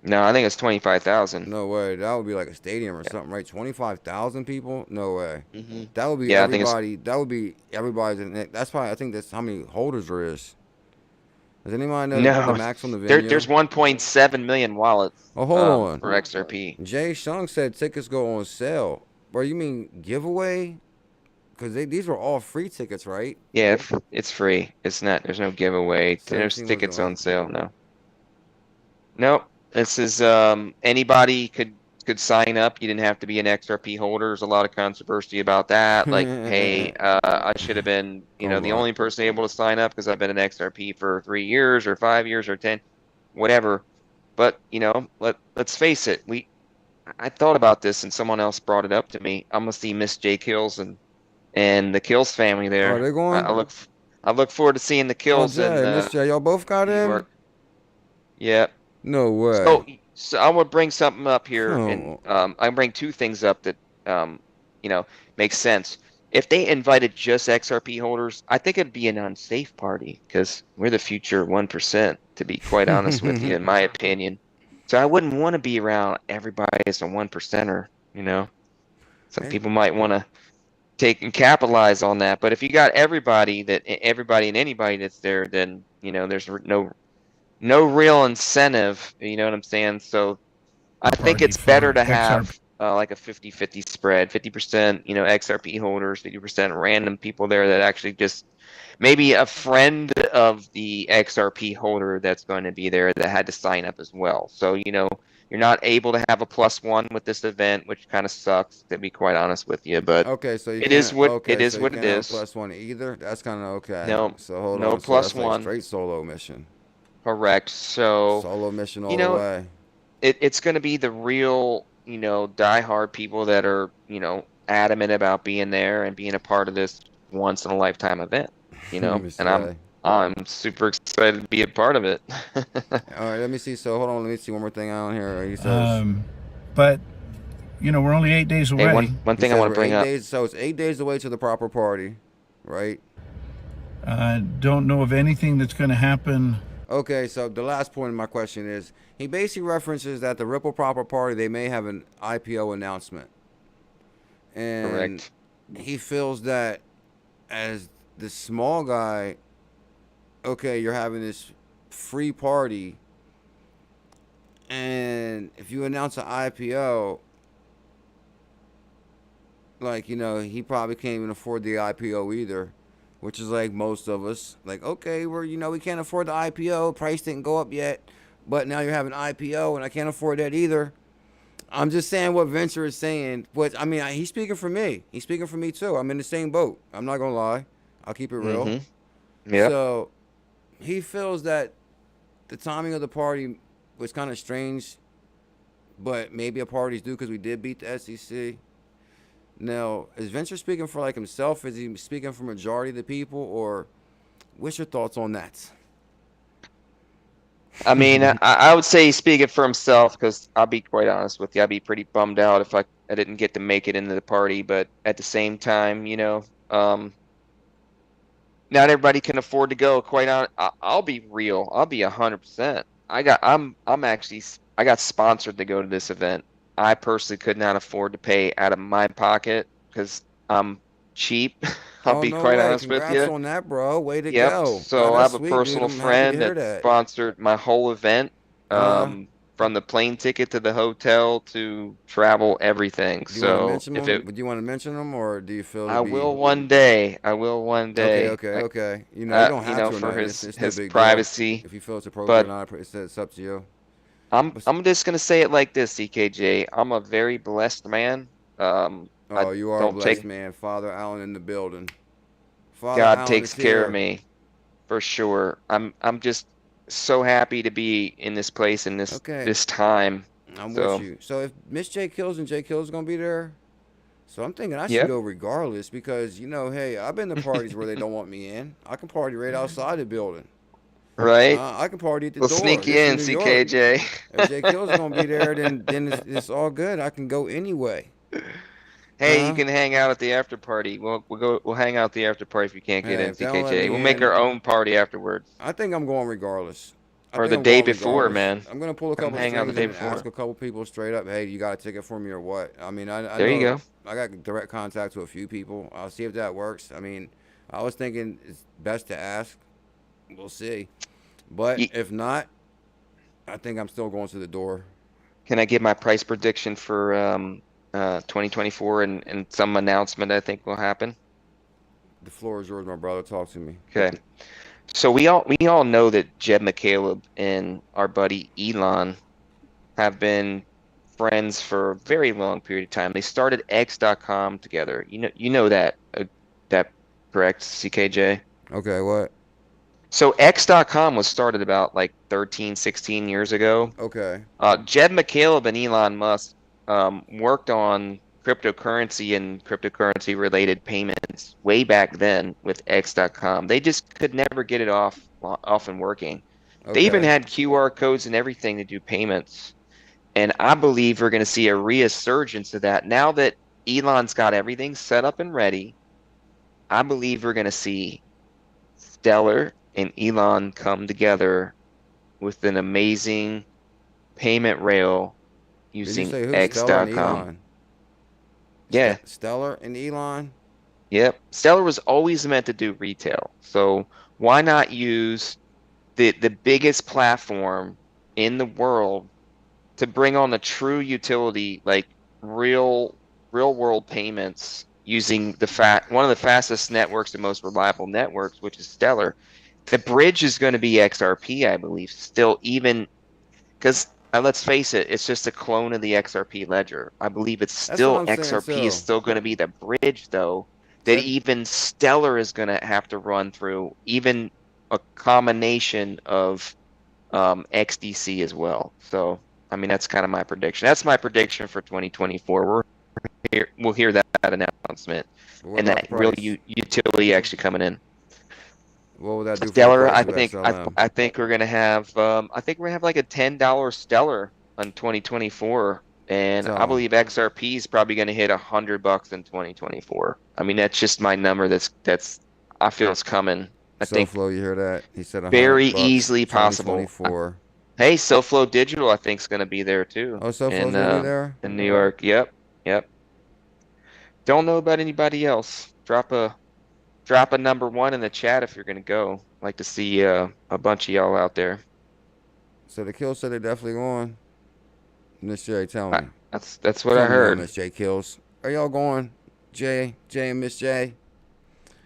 No, I think it's 25,000. No way. That would be like a stadium or something, right? 25,000 people? No way. Mhm. That would be Yeah, I think everybody. That would be everybody's. That's probably. I think that's how many holders there is. Does anybody know No, the max on the venue? there's 1.7 million wallets Oh, hold on. for XRP. Jay Shung said tickets go on sale. Bro, you mean giveaway? Because these were all free tickets, right? Yeah, it's free. It's not. There's no giveaway. There's 17 tickets was on sale. No. Nope. This is anybody could sign up. You didn't have to be an XRP holder. There's a lot of controversy about that. Like, hey, I should have been, you know, the only person able to sign up because I've been an XRP for 3 years or 5 years or 10, whatever. But, you know, let's face it. I thought about this and someone else brought it up to me. I'm gonna see Miss J Kills and the Kills family there. Are they going? I look forward to seeing the Kills and Miss J, y'all both got in? Yeah. No way. So I would bring something up here, and I bring 2 things up that you know, makes sense. If they invited just XRP holders, I think it'd be an unsafe party, because we're the future 1%, to be quite honest with you, in my opinion. So I wouldn't want to be around everybody as a 1%er, you know. Some people might want to take and capitalize on that, but if you got everybody and anybody that's there, then, you know, there's no real incentive, you know what I'm saying? So I think it's better to have like a 50-50 spread, 50%, XRP holders, 50% random people there that actually just maybe a friend of the XRP holder that's going to be there that had to sign up as well. So, you're not able to have a +1 with this event, which kind of sucks, to be quite honest with you, but Okay, so you it is can't. what it Okay, is so you what it can't have a is. +1 either. That's kind of okay. No, So hold no on. So that's like +1. straight solo mission. Correct. So, Solo mission you all the know, way. it's going to be the real, diehard people that are, adamant about being there and being a part of this once in a lifetime event, Let me and say. I'm super excited to be a part of it. All right, let me see. So hold on. Let me see one more thing on here. He says. But we're only 8 days Hey, away. one He thing I says want we're to bring 8 up. days. So it's 8 days away to the proper party, right? Don't know of anything that's going to happen. Okay, so the last point of my question is he basically references that the Ripple proper party they may have an IPO announcement, and Correct. he feels that as the small guy, okay, you're having this free party, and if you announce an IPO, like he probably can't even afford the IPO either. Which is like most of us. Like, okay, we can't afford the IPO. Price didn't go up yet. But now you're having IPO and I can't afford that either. I'm just saying what Venture is saying. He's speaking for me. He's speaking for me too. I'm in the same boat. I'm not going to lie. I'll keep it real. Yep. So he feels that the timing of the party was kind of strange. But maybe a party's due because we did beat the SEC. Now, is Venture speaking for like himself? Is he speaking for majority of the people, or what's your thoughts on that? I mean, I would say he's speaking for himself because I'll be quite honest with you. I'd be pretty bummed out if I didn't get to make it into the party. But at the same time, not everybody can afford to go. Quite honest, I'll be real. I'll be 100%. I got sponsored to go to this event. I personally could not afford to pay out of my pocket because I'm cheap. I'll be No quite way. honest with Congrats you. on that, bro. Way to Yep. go. So I That's have a sweet, dude. personal I'm happy to friend hear that that. sponsored my whole event, Uh, from the plane ticket to the hotel to travel, everything. do you want to So mention if them? it, Do you want to mention them, or do you feel to I be will one day. I will one okay? day. Okay, okay. You don't have to or For nothing. his It's no his big deal. privacy. If you feel it's appropriate But or not, it's up to you. I'm But, I'm just gonna say it like this, CKJ. I'm a very blessed man. I oh, you are a don't blessed take man. Father Allen in the building. Father God Allen takes is care of here. me for sure. I'm just so happy to be in this place in Okay, this time. I'm with So you. So if Miss J Kills and J Kills gonna be there, so I'm thinking I should yeah, go regardless because hey, I've been to parties where they don't want me in. I can party right outside the building. right. I can party at the We'll door. sneak you This is in, New York. CKJ. If J Kills gonna be there, then it's all good. I can go anyway. Hey, you Huh? can hang out at the after party. We'll hang out at the after party if you can't get Hey, in, if they don't let CKJ. We'll me make in, our own party afterwards. I think I'm going regardless. I Or think the I'm day going before, regardless. man. I'm gonna pull a Come couple hang out the strings day and ask before. a couple people straight up, hey, you got a ticket for me or what? I There you know go. I got direct contact to a few people. I'll see if that works. I was thinking it's best to ask. We'll see. But Ye- if not, I think I'm still going to the door. Can I give my price prediction for 2024 and some announcement I think will happen? The floor is yours, my brother. Talk to me. Okay. So we all know that 𝕝𝕚𝕟𝕝 and our buddy Elon have been friends for a very long period of time. They started X.com together. You know that correct, CKJ? Okay, what? So X.com was started about like 13, 16 years ago. Okay. 𝕝𝕚𝕟𝕝 and Elon Musk worked on cryptocurrency and cryptocurrency related payments way back then with X.com. They just could never get it off and working. They even Okay. had QR codes and everything to do payments. And I believe we're going to see a resurgence of that. Now that Elon's got everything set up and ready, I believe we're going to see Stellar and Elon come together with an amazing payment rail Did you using say who? Stellar and X.com. Elon. Yeah, Stellar and Elon. yep. Stellar was always meant to do retail. So why not use the biggest platform in the world to bring on a true utility like real world payments using one of the fastest networks and most reliable networks, which is Stellar. The bridge is going to be XRP, I believe, still, even because let's face it, it's just a clone of the XRP ledger. I believe it's That's what still I'm saying XRP is too. still going to be the bridge, though, that That even Stellar is going to have to run through, even a combination of XDC as well. So, I mean, that's kind of my prediction. That's my prediction for 2024. We'll hear that announcement what and about the that real price? utility actually coming in. What would that do for the Stellar, price I of think XLM? I think we're gonna have like a $10 Stellar on 2024, and I So believe XRP is probably gonna hit $100 in 2024. I mean, that's just my number. That's I feel it's coming. I think SoFlo, you hear that? He said very $100, easily possible. 2024. Hey, SoFlo Digital, I think is gonna be there too Oh, SoFlo's gonna be there. in New York. Yep, yep. Don't know about anybody else. Drop a number one in the chat if you're gonna go. Like to see a bunch of y'all out there. So the Kills said they're definitely going. Miss J, tell I, me. that's what I Tell me now, heard. Miss J Kills. Are y'all going? J and Miss J?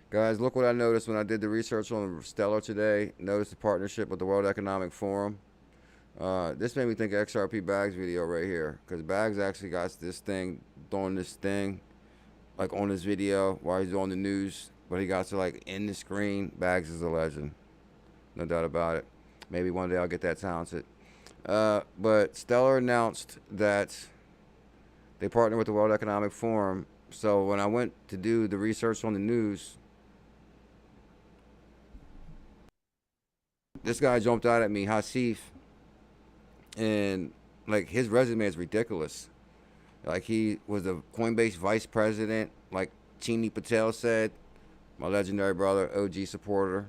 Guys, look what I noticed when I did the research on Stellar today. Notice the partnership with the World Economic Forum. This made me think of XRP Bags video right here. Because Bags actually got this thing, doing this thing, like on his video while he's on the news. But he got to like in the screen. Bags is a legend. No doubt about it. Maybe one day I'll get that talented. But Stellar announced that they partnered with the World Economic Forum. So when I went to do the research on the news, this guy jumped out at me, Asiff, and like his resume is ridiculous. Like he was the Coinbase Vice President, like Chini Patel said, my legendary brother, OG supporter.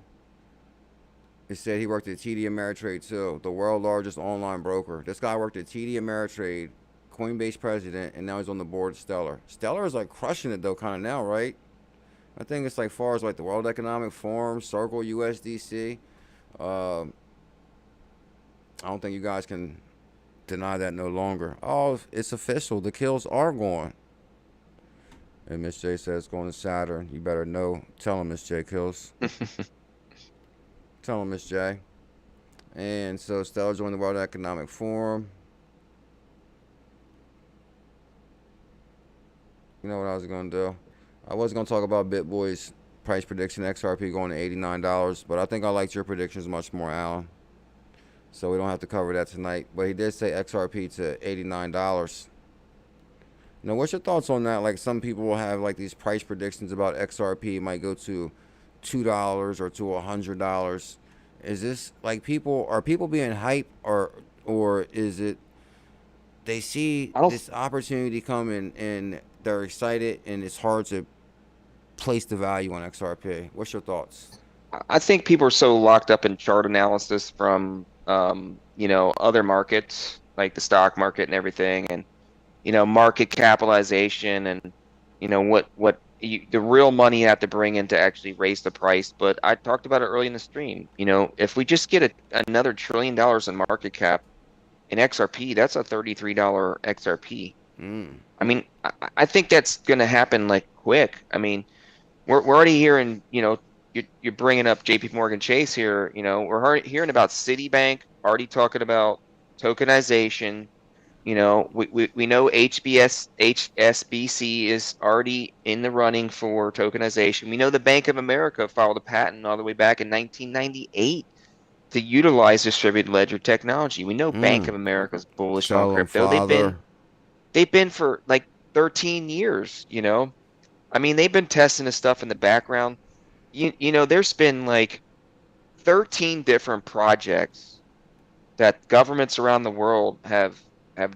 He said he worked at TD Ameritrade too, the world's largest online broker. This guy worked at TD Ameritrade, Coinbase President, and now he's on the board of Stellar. Stellar is like crushing it though, kind of now, right? I think it's like far as like the World Economic Forum, Circle, USDC. I don't think you guys can deny that no longer. Oh, it's official. The Kills are going. And Miss J says going to Saturn. You better know. Tell him, Miss J Kills. Tell him, Miss J. And so Stellar joined the World Economic Forum. You know what I was going to do? I was going to talk about BitBoy's price prediction, XRP going to $89, but I think I liked your predictions much more, Alan. So we don't have to cover that tonight. But he did say XRP to $89. Now, what's your thoughts on that? Like, some people will have like these price predictions about XRP. It might go to $2 or to $100. Is this like are people being hyped, or is it they see this opportunity coming and they're excited and it's hard to place the value on XRP? What's your thoughts? I think people are so locked up in chart analysis from other markets like the stock market and everything, and market capitalization, and the real money you have to bring in to actually raise the price. But I talked about it early in the stream. If we just get another $1 trillion in market cap in XRP, that's a $33 XRP. I mean, I think that's going to happen like quick. I mean, we're already hearing, you're bringing up JP Morgan Chase here. We're hearing about Citibank already talking about tokenization. We know HSBC is already in the running for tokenization. We know the Bank of America filed a patent all the way back in 1998 to utilize distributed ledger technology. We know Bank of America's bullish on crypto. They've been for like 13 years, I mean, they've been testing this stuff in the background. There's been like 13 different projects that governments around the world have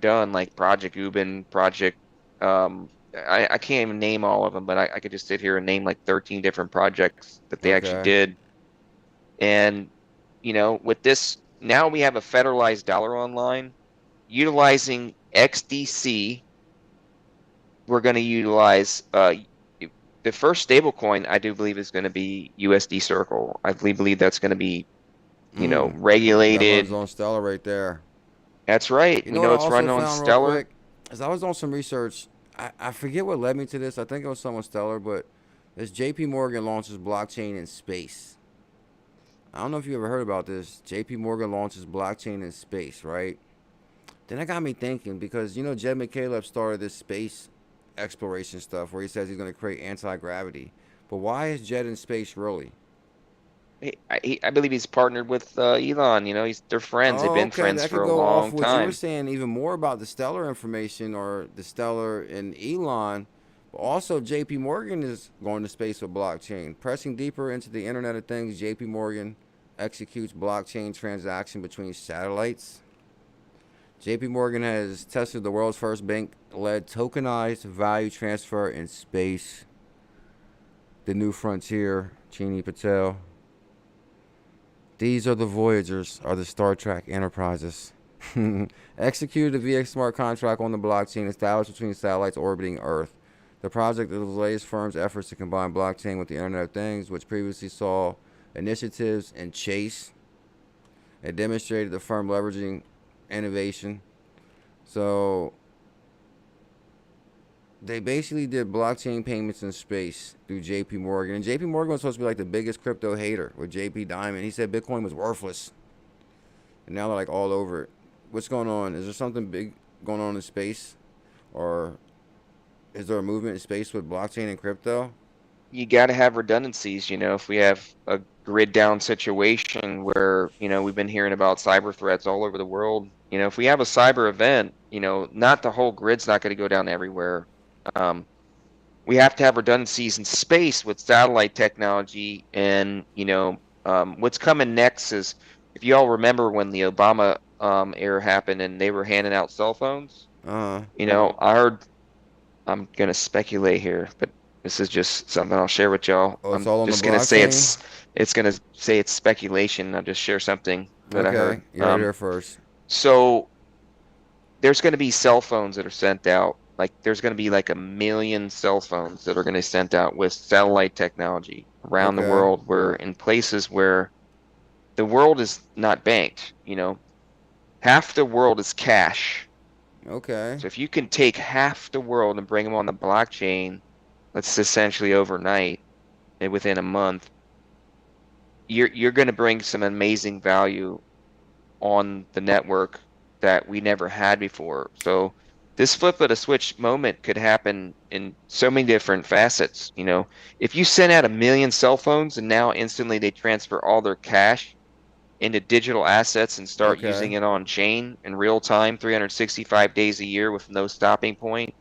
done, like Project Ubin, Project I can't even name all of them, but I could just sit here and name like 13 different projects that they actually did. And with this, now we have a federalized dollar online utilizing XDC. We're going to utilize the first stablecoin, I do believe, is going to be USD Circle. I believe that's going to be, regulated. That runs on Stellar right there. That's right. You know it's running on Stellar. as I was doing some research, I forget what led me to this. I think it was someone stellar, but this JP Morgan launches blockchain in space. I don't know if you ever heard about this. JP Morgan launches blockchain in space, right? Then that got me thinking, because, you know, 𝕝𝕚𝕟𝕚𝕚 started this space exploration stuff where he says he's going to create anti-gravity. But why is Jet in space really? I believe he's partnered with Elon. You know, they're friends. They've Oh, been okay. friends That for could a go off long what you were time. saying, even more about the Stellar information, or the Stellar and Elon. But also, JP Morgan is going to space with blockchain. Pressing deeper into the Internet of Things, JP Morgan executes blockchain transaction between satellites. JP Morgan has tested the world's first bank-led tokenized value transfer in space. The new frontier, Chini Patel. These are the Voyagers, are the Star Trek Enterprises. Executed a VX smart contract on the blockchain established between satellites orbiting Earth. The project is the latest firm's efforts to combine blockchain with the Internet of Things, which previously saw initiatives in Chase. It demonstrated the firm leveraging innovation. So they basically did blockchain payments in space through JP Morgan. And JP Morgan was supposed to be like the biggest crypto hater with JP Diamond. He said Bitcoin was worthless. And now they're like all over it. What's going on? Is there something big going on in space? Or is there a movement in space with blockchain and crypto? You got to have redundancies. You know, if we have a grid down situation where, you know, we've been hearing about cyber threats all over the world. You know, if we have a cyber event, you know, not the whole grid's not going to go down everywhere. We have to have redundancies in space with satellite technology. And, you know, what's coming next is, if you all remember when the Obama era happened and they were handing out cell phones, you know, I heard, I'm going to speculate here, but this is just something I'll share with y'all. Oh, it's I'm all on just the going to say blockchain? it's going to say it's speculation. I'll just share something that I Okay, heard. you're there first. So there's going to be cell phones that are sent out. Like there's going to be like 1 million cell phones that are going to be sent out with satellite technology around the Okay. world, where in places where the world is not banked, you know, half the world is cash. Okay. So if you can take half the world and bring them on the blockchain, that's essentially overnight and within a month, you're going to bring some amazing value on the network that we never had before. So this flip of the switch moment could happen in so many different facets. You know, if you send out 1 million cell phones and now instantly they transfer all their cash into digital assets and start using Okay. it on chain in real time, 365 days a year with no stopping point,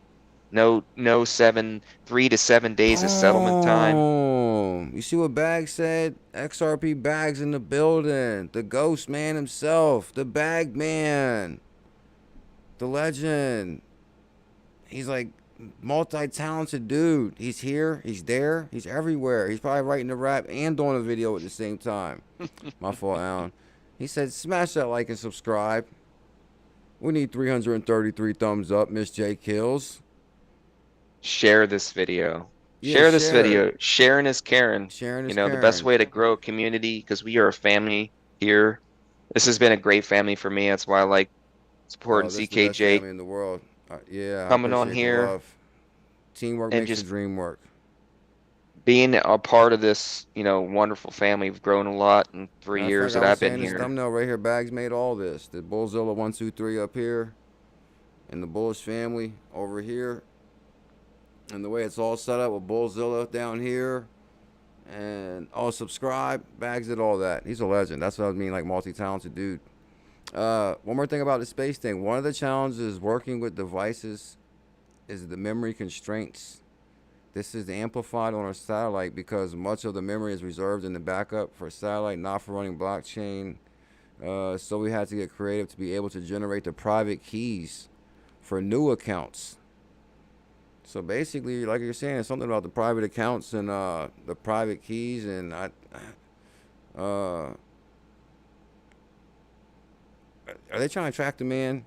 no 3 to 7 days of settlement time. Boom. You see what Bag said? XRP Bag's in the building. The ghost man himself. The Bag man. The legend. He's like multi-talented dude. He's here. He's there. He's everywhere. He's probably writing a rap and doing a video at the same time. My fault, Alan. He said, smash that like and subscribe. We need 333 thumbs up, Miss J Kills. Share this video. Yeah, Share this share video. it. Sharing is caring. Sharing You is know, the best caring. way to grow a community, because we are a family here. This has been a great family for me. That's why I like Oh, supporting this is the best CKJ family in the world. Yeah, I coming on appreciate the here love. Teamwork and makes the just dream work. being a part of this, you know, wonderful family. We've grown a lot in 3 Matter of years fact, that I was I've been saying this here. thumbnail right here. Bags made all this. The BuLLZiLLa123 up here, and the Bullish family over here, and the way it's all set up with BuLLZiLLa down here, and all subscribe. Bags did all that. He's a legend. That's what I mean, like multi-talented dude. One more thing about the space thing. One of the challenges working with devices is the memory constraints. This is amplified on our satellite because much of the memory is reserved in the backup for satellite, not for running blockchain. So we had to get creative to be able to generate the private keys for new accounts. So basically, like you're saying, it's something about the private accounts and the private keys. And are they trying to track the man?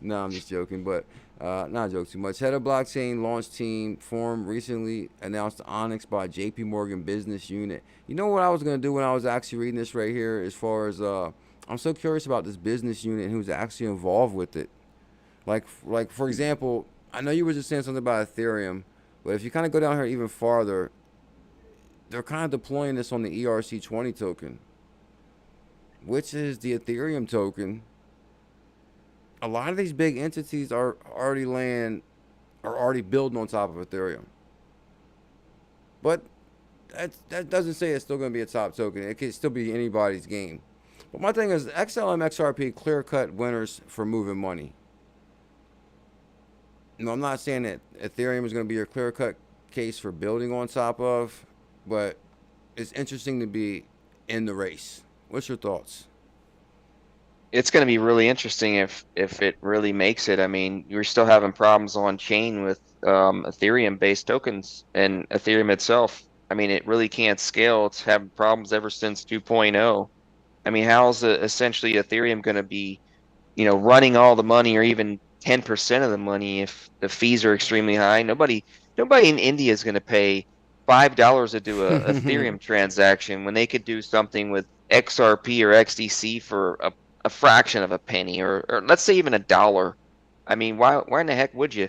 No, I'm just joking, but not joke too much. Head of blockchain launch team formed recently announced Onyx by JP Morgan business unit. You know what I was going to do when I was actually reading this right here, as far as I'm so curious about this business unit and who's actually involved with it. Like for example, I know you were just saying something about Ethereum, but if you kind of go down here even farther, they're kind of deploying this on the ERC20 token, which is the Ethereum token. A lot of these big entities are already building on top of Ethereum. But that doesn't say it's still going to be a top token. It could still be anybody's game. But my thing is XLM XRP clear-cut winners for moving money. No, I'm not saying that Ethereum is going to be your clear-cut case for building on top of, but it's interesting to be in the race. What's your thoughts? It's going to be really interesting if it really makes it. I mean, you're still having problems on chain with Ethereum-based tokens and Ethereum itself. I mean, it really can't scale. It's having problems ever since 2.0. I mean, how's essentially Ethereum going to be, running all the money or even 10% of the money if the fees are extremely high? Nobody in India is going to pay $5 to do a Ethereum transaction when they could do something with XRP or XDC for a fraction of a penny, or let's say even $1. I mean, why in the heck would you?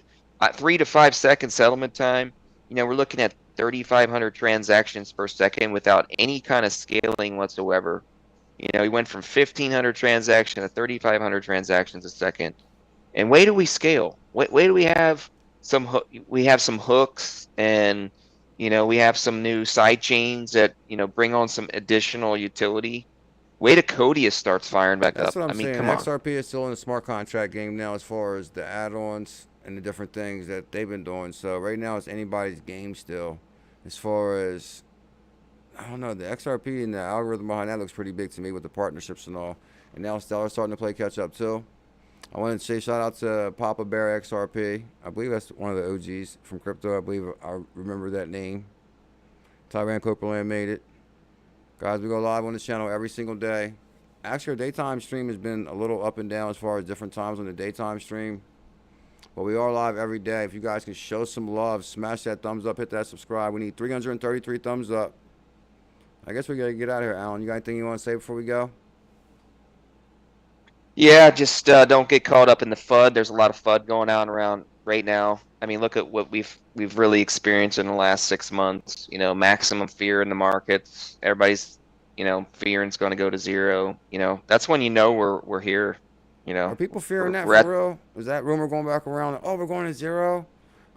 3 to 5 second settlement time. We're looking at 3,500 transactions per second without any kind of scaling whatsoever. We went from 1,500 transactions to 3,500 transactions a second. And way do we scale? Way do we have some hooks, and we have some new side chains that bring on some additional utility. Way to Codius starts firing back That's up. what I'm I mean, saying. come on. XRP is still in the smart contract game now as far as the add-ons and the different things that they've been doing. So right now it's anybody's game still. As far as, I don't know, the XRP and the algorithm behind that looks pretty big to me with the partnerships and all. And now Stellar's starting to play catch up too. I wanted to say shout out to Papa Bear XRP. I believe that's one of the OGs from crypto. I believe I remember that name. 𝕤𝕚𝕟𝕚𝕚 made it. Guys, we go live on this channel every single day. Actually, our daytime stream has been a little up and down as far as different times on the daytime stream. But we are live every day. If you guys can show some love, smash that thumbs up, hit that subscribe. We need 333 thumbs up. I guess we got to get out of here, Alan. You got anything you want to say before we go? Yeah, just don't get caught up in the FUD. There's a lot of FUD going on around right now. I mean, look at what we've really experienced in the last 6 months. Maximum fear in the markets. Everybody's, fearing it's going to go to zero. That's when we're here. Are people fearing that we're for real? Is that rumor going back around? Oh, we're going to zero?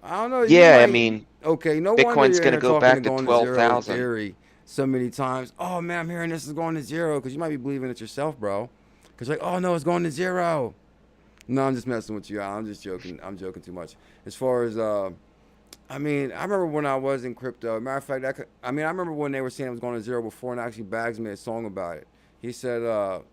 I don't know. Yeah, I mean, okay, no wonder Bitcoin's you're going to here go talking back to to going to zero 12,000. theory so many times. Oh man, I'm hearing this is going to zero because you might be believing it yourself, bro. Because like, oh no, it's going to zero. No, I'm just messing with you. I'm just joking. I'm joking too much. As far as I mean, I remember when I was in crypto. Matter of fact, I remember when they were saying it was going to zero before, and actually Bags made a song about it. He said, what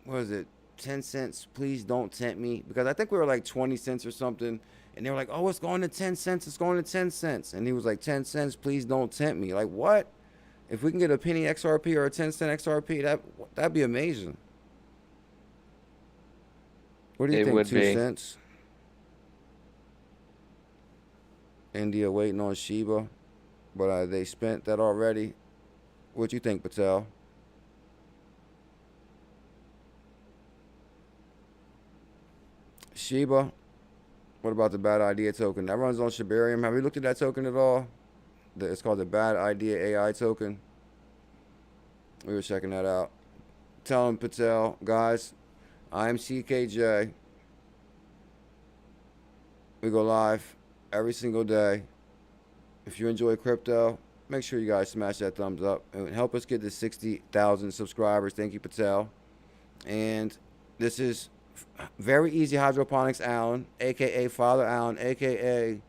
was it? 10 cents, please don't tempt me. Because I think we were like 20 cents or something. And they were like, oh, it's going to 10 cents. It's going to 10 cents. And he was like, 10 cents, please don't tempt me. Like, what? If we can get a penny XRP or a 10-cent XRP, that'd be amazing. What do you think, 2 cents? India waiting on Shiba, but they spent that already. What you think, Patel? Shiba, what about the Bad Idea token? That runs on Shibarium. Have you looked at that token at all? It's called the Bad Idea AI token. We were checking that out. Tell him, Patel, guys, I'm CKJ. We go live every single day. If you enjoy crypto, make sure you guys smash that thumbs up and help us get to 60,000 subscribers. Thank you, Patel. And this is very easy hydroponics Alan, aka Father Alan, aka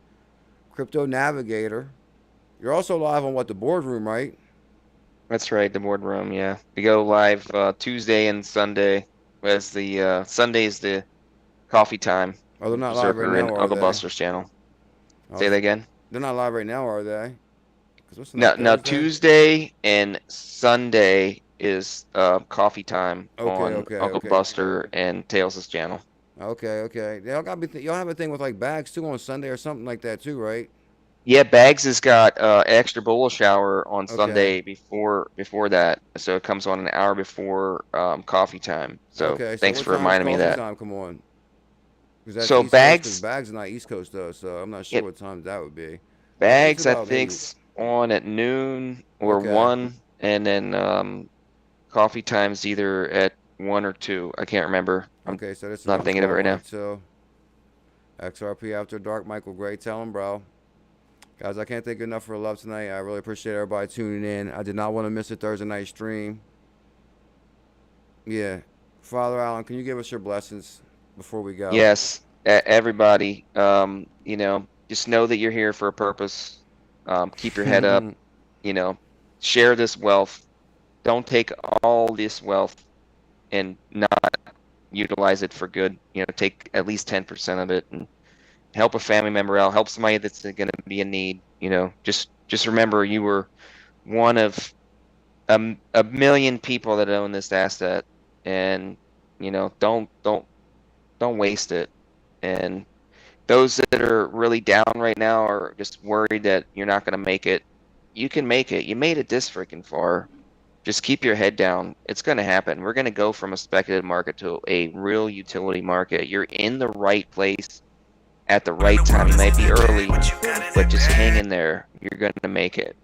Crypto Navigator. You're also live on the boardroom, right? That's right, the boardroom. Yeah, we go live Tuesday and Sunday. As the Sunday's the coffee time. Oh, they're not live right now, are they? 𝕐𝕐𝕐 channel. Say that again. They're not live right now, are they? No, Tuesday and Sunday is coffee time on Uncle Buster and Tails' channel. Okay. Y'all have a thing with like Bags too on Sunday or something like that too, right? Yeah, Bags has got extra bullish hour on Sunday before that, so it comes on an hour before coffee time. So thanks for reminding me of that. Time come on? Because that's So East Coast, because Bags, Bags is not East Coast, though, so I'm not sure yep, what time that would be. I think it's Bags I about maybe, think's on at noon or okay. 1, and then coffee time's either at 1 or 2. I can't remember. I'm Okay, so this is not about thinking of it 12 right on now. until XRP After Dark. Michael Gray, tell him, bro. Guys, I can't thank you enough for the love tonight. I really appreciate everybody tuning in. I did not want to miss a Thursday night stream. Yeah. Father Allen, can you give us your blessings before we go? Yes, everybody, you know, just know that you're here for a purpose. Keep your head up, you know, share this wealth. Don't take all this wealth and not utilize it for good. You know, take at least 10% of it and help a family member out, help somebody that's going to be in need. You know, just remember you were one of a million people that own this asset, and you know, don't waste it. And those that are really down right now are just worried that you're not going to make it. You can make it. You made it this freaking far. Just keep your head down. It's going to happen. We're going to go from a speculative market to a real utility market. You're in the right place at the right time. You might be early, but just hang in there. You're going to make it.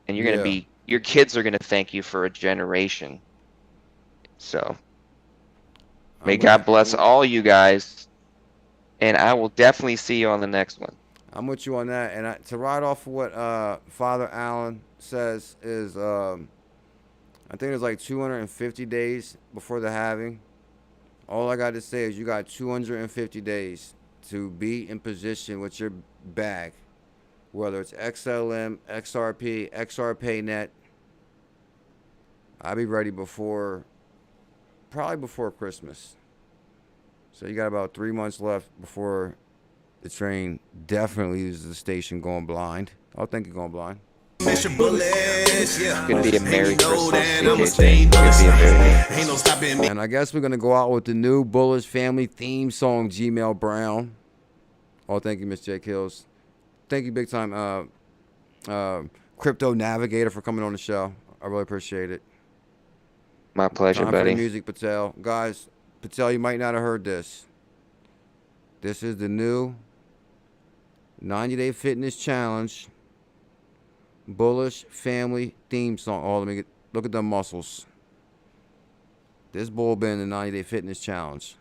And you're going to Yeah. be, your kids are going to thank you for a generation. So may God bless all you guys. And I will definitely see you on the next one. I'm with you on that. And to ride off of what Father Allen says is, I think it's like 250 days before the halving. All I got to say is you got 250 days to be in position with your bag, whether it's XLM, XRP, XRPayNet. I'll be ready probably before Christmas. So you got about 3 months left before the train definitely uses the station going blind. Oh, thank you, going blind. It's gonna be a Merry Christmas, CKJ. It's gonna be a very Merry. And I guess we're gonna go out with the new Bullish Family theme song, 𝕤𝕚𝕚𝕚. Oh, thank you, Miss J Kills. Thank you, big time, Crypto Navigator, for coming on the show. I really appreciate it. My pleasure, Time for the buddy. music, Patel. Guys, Patel, you might not have heard this. This is the new 90-Day Fitness Challenge Bullish Family theme song. Oh, look at them muscles. This bull been in the 90-Day Fitness Challenge.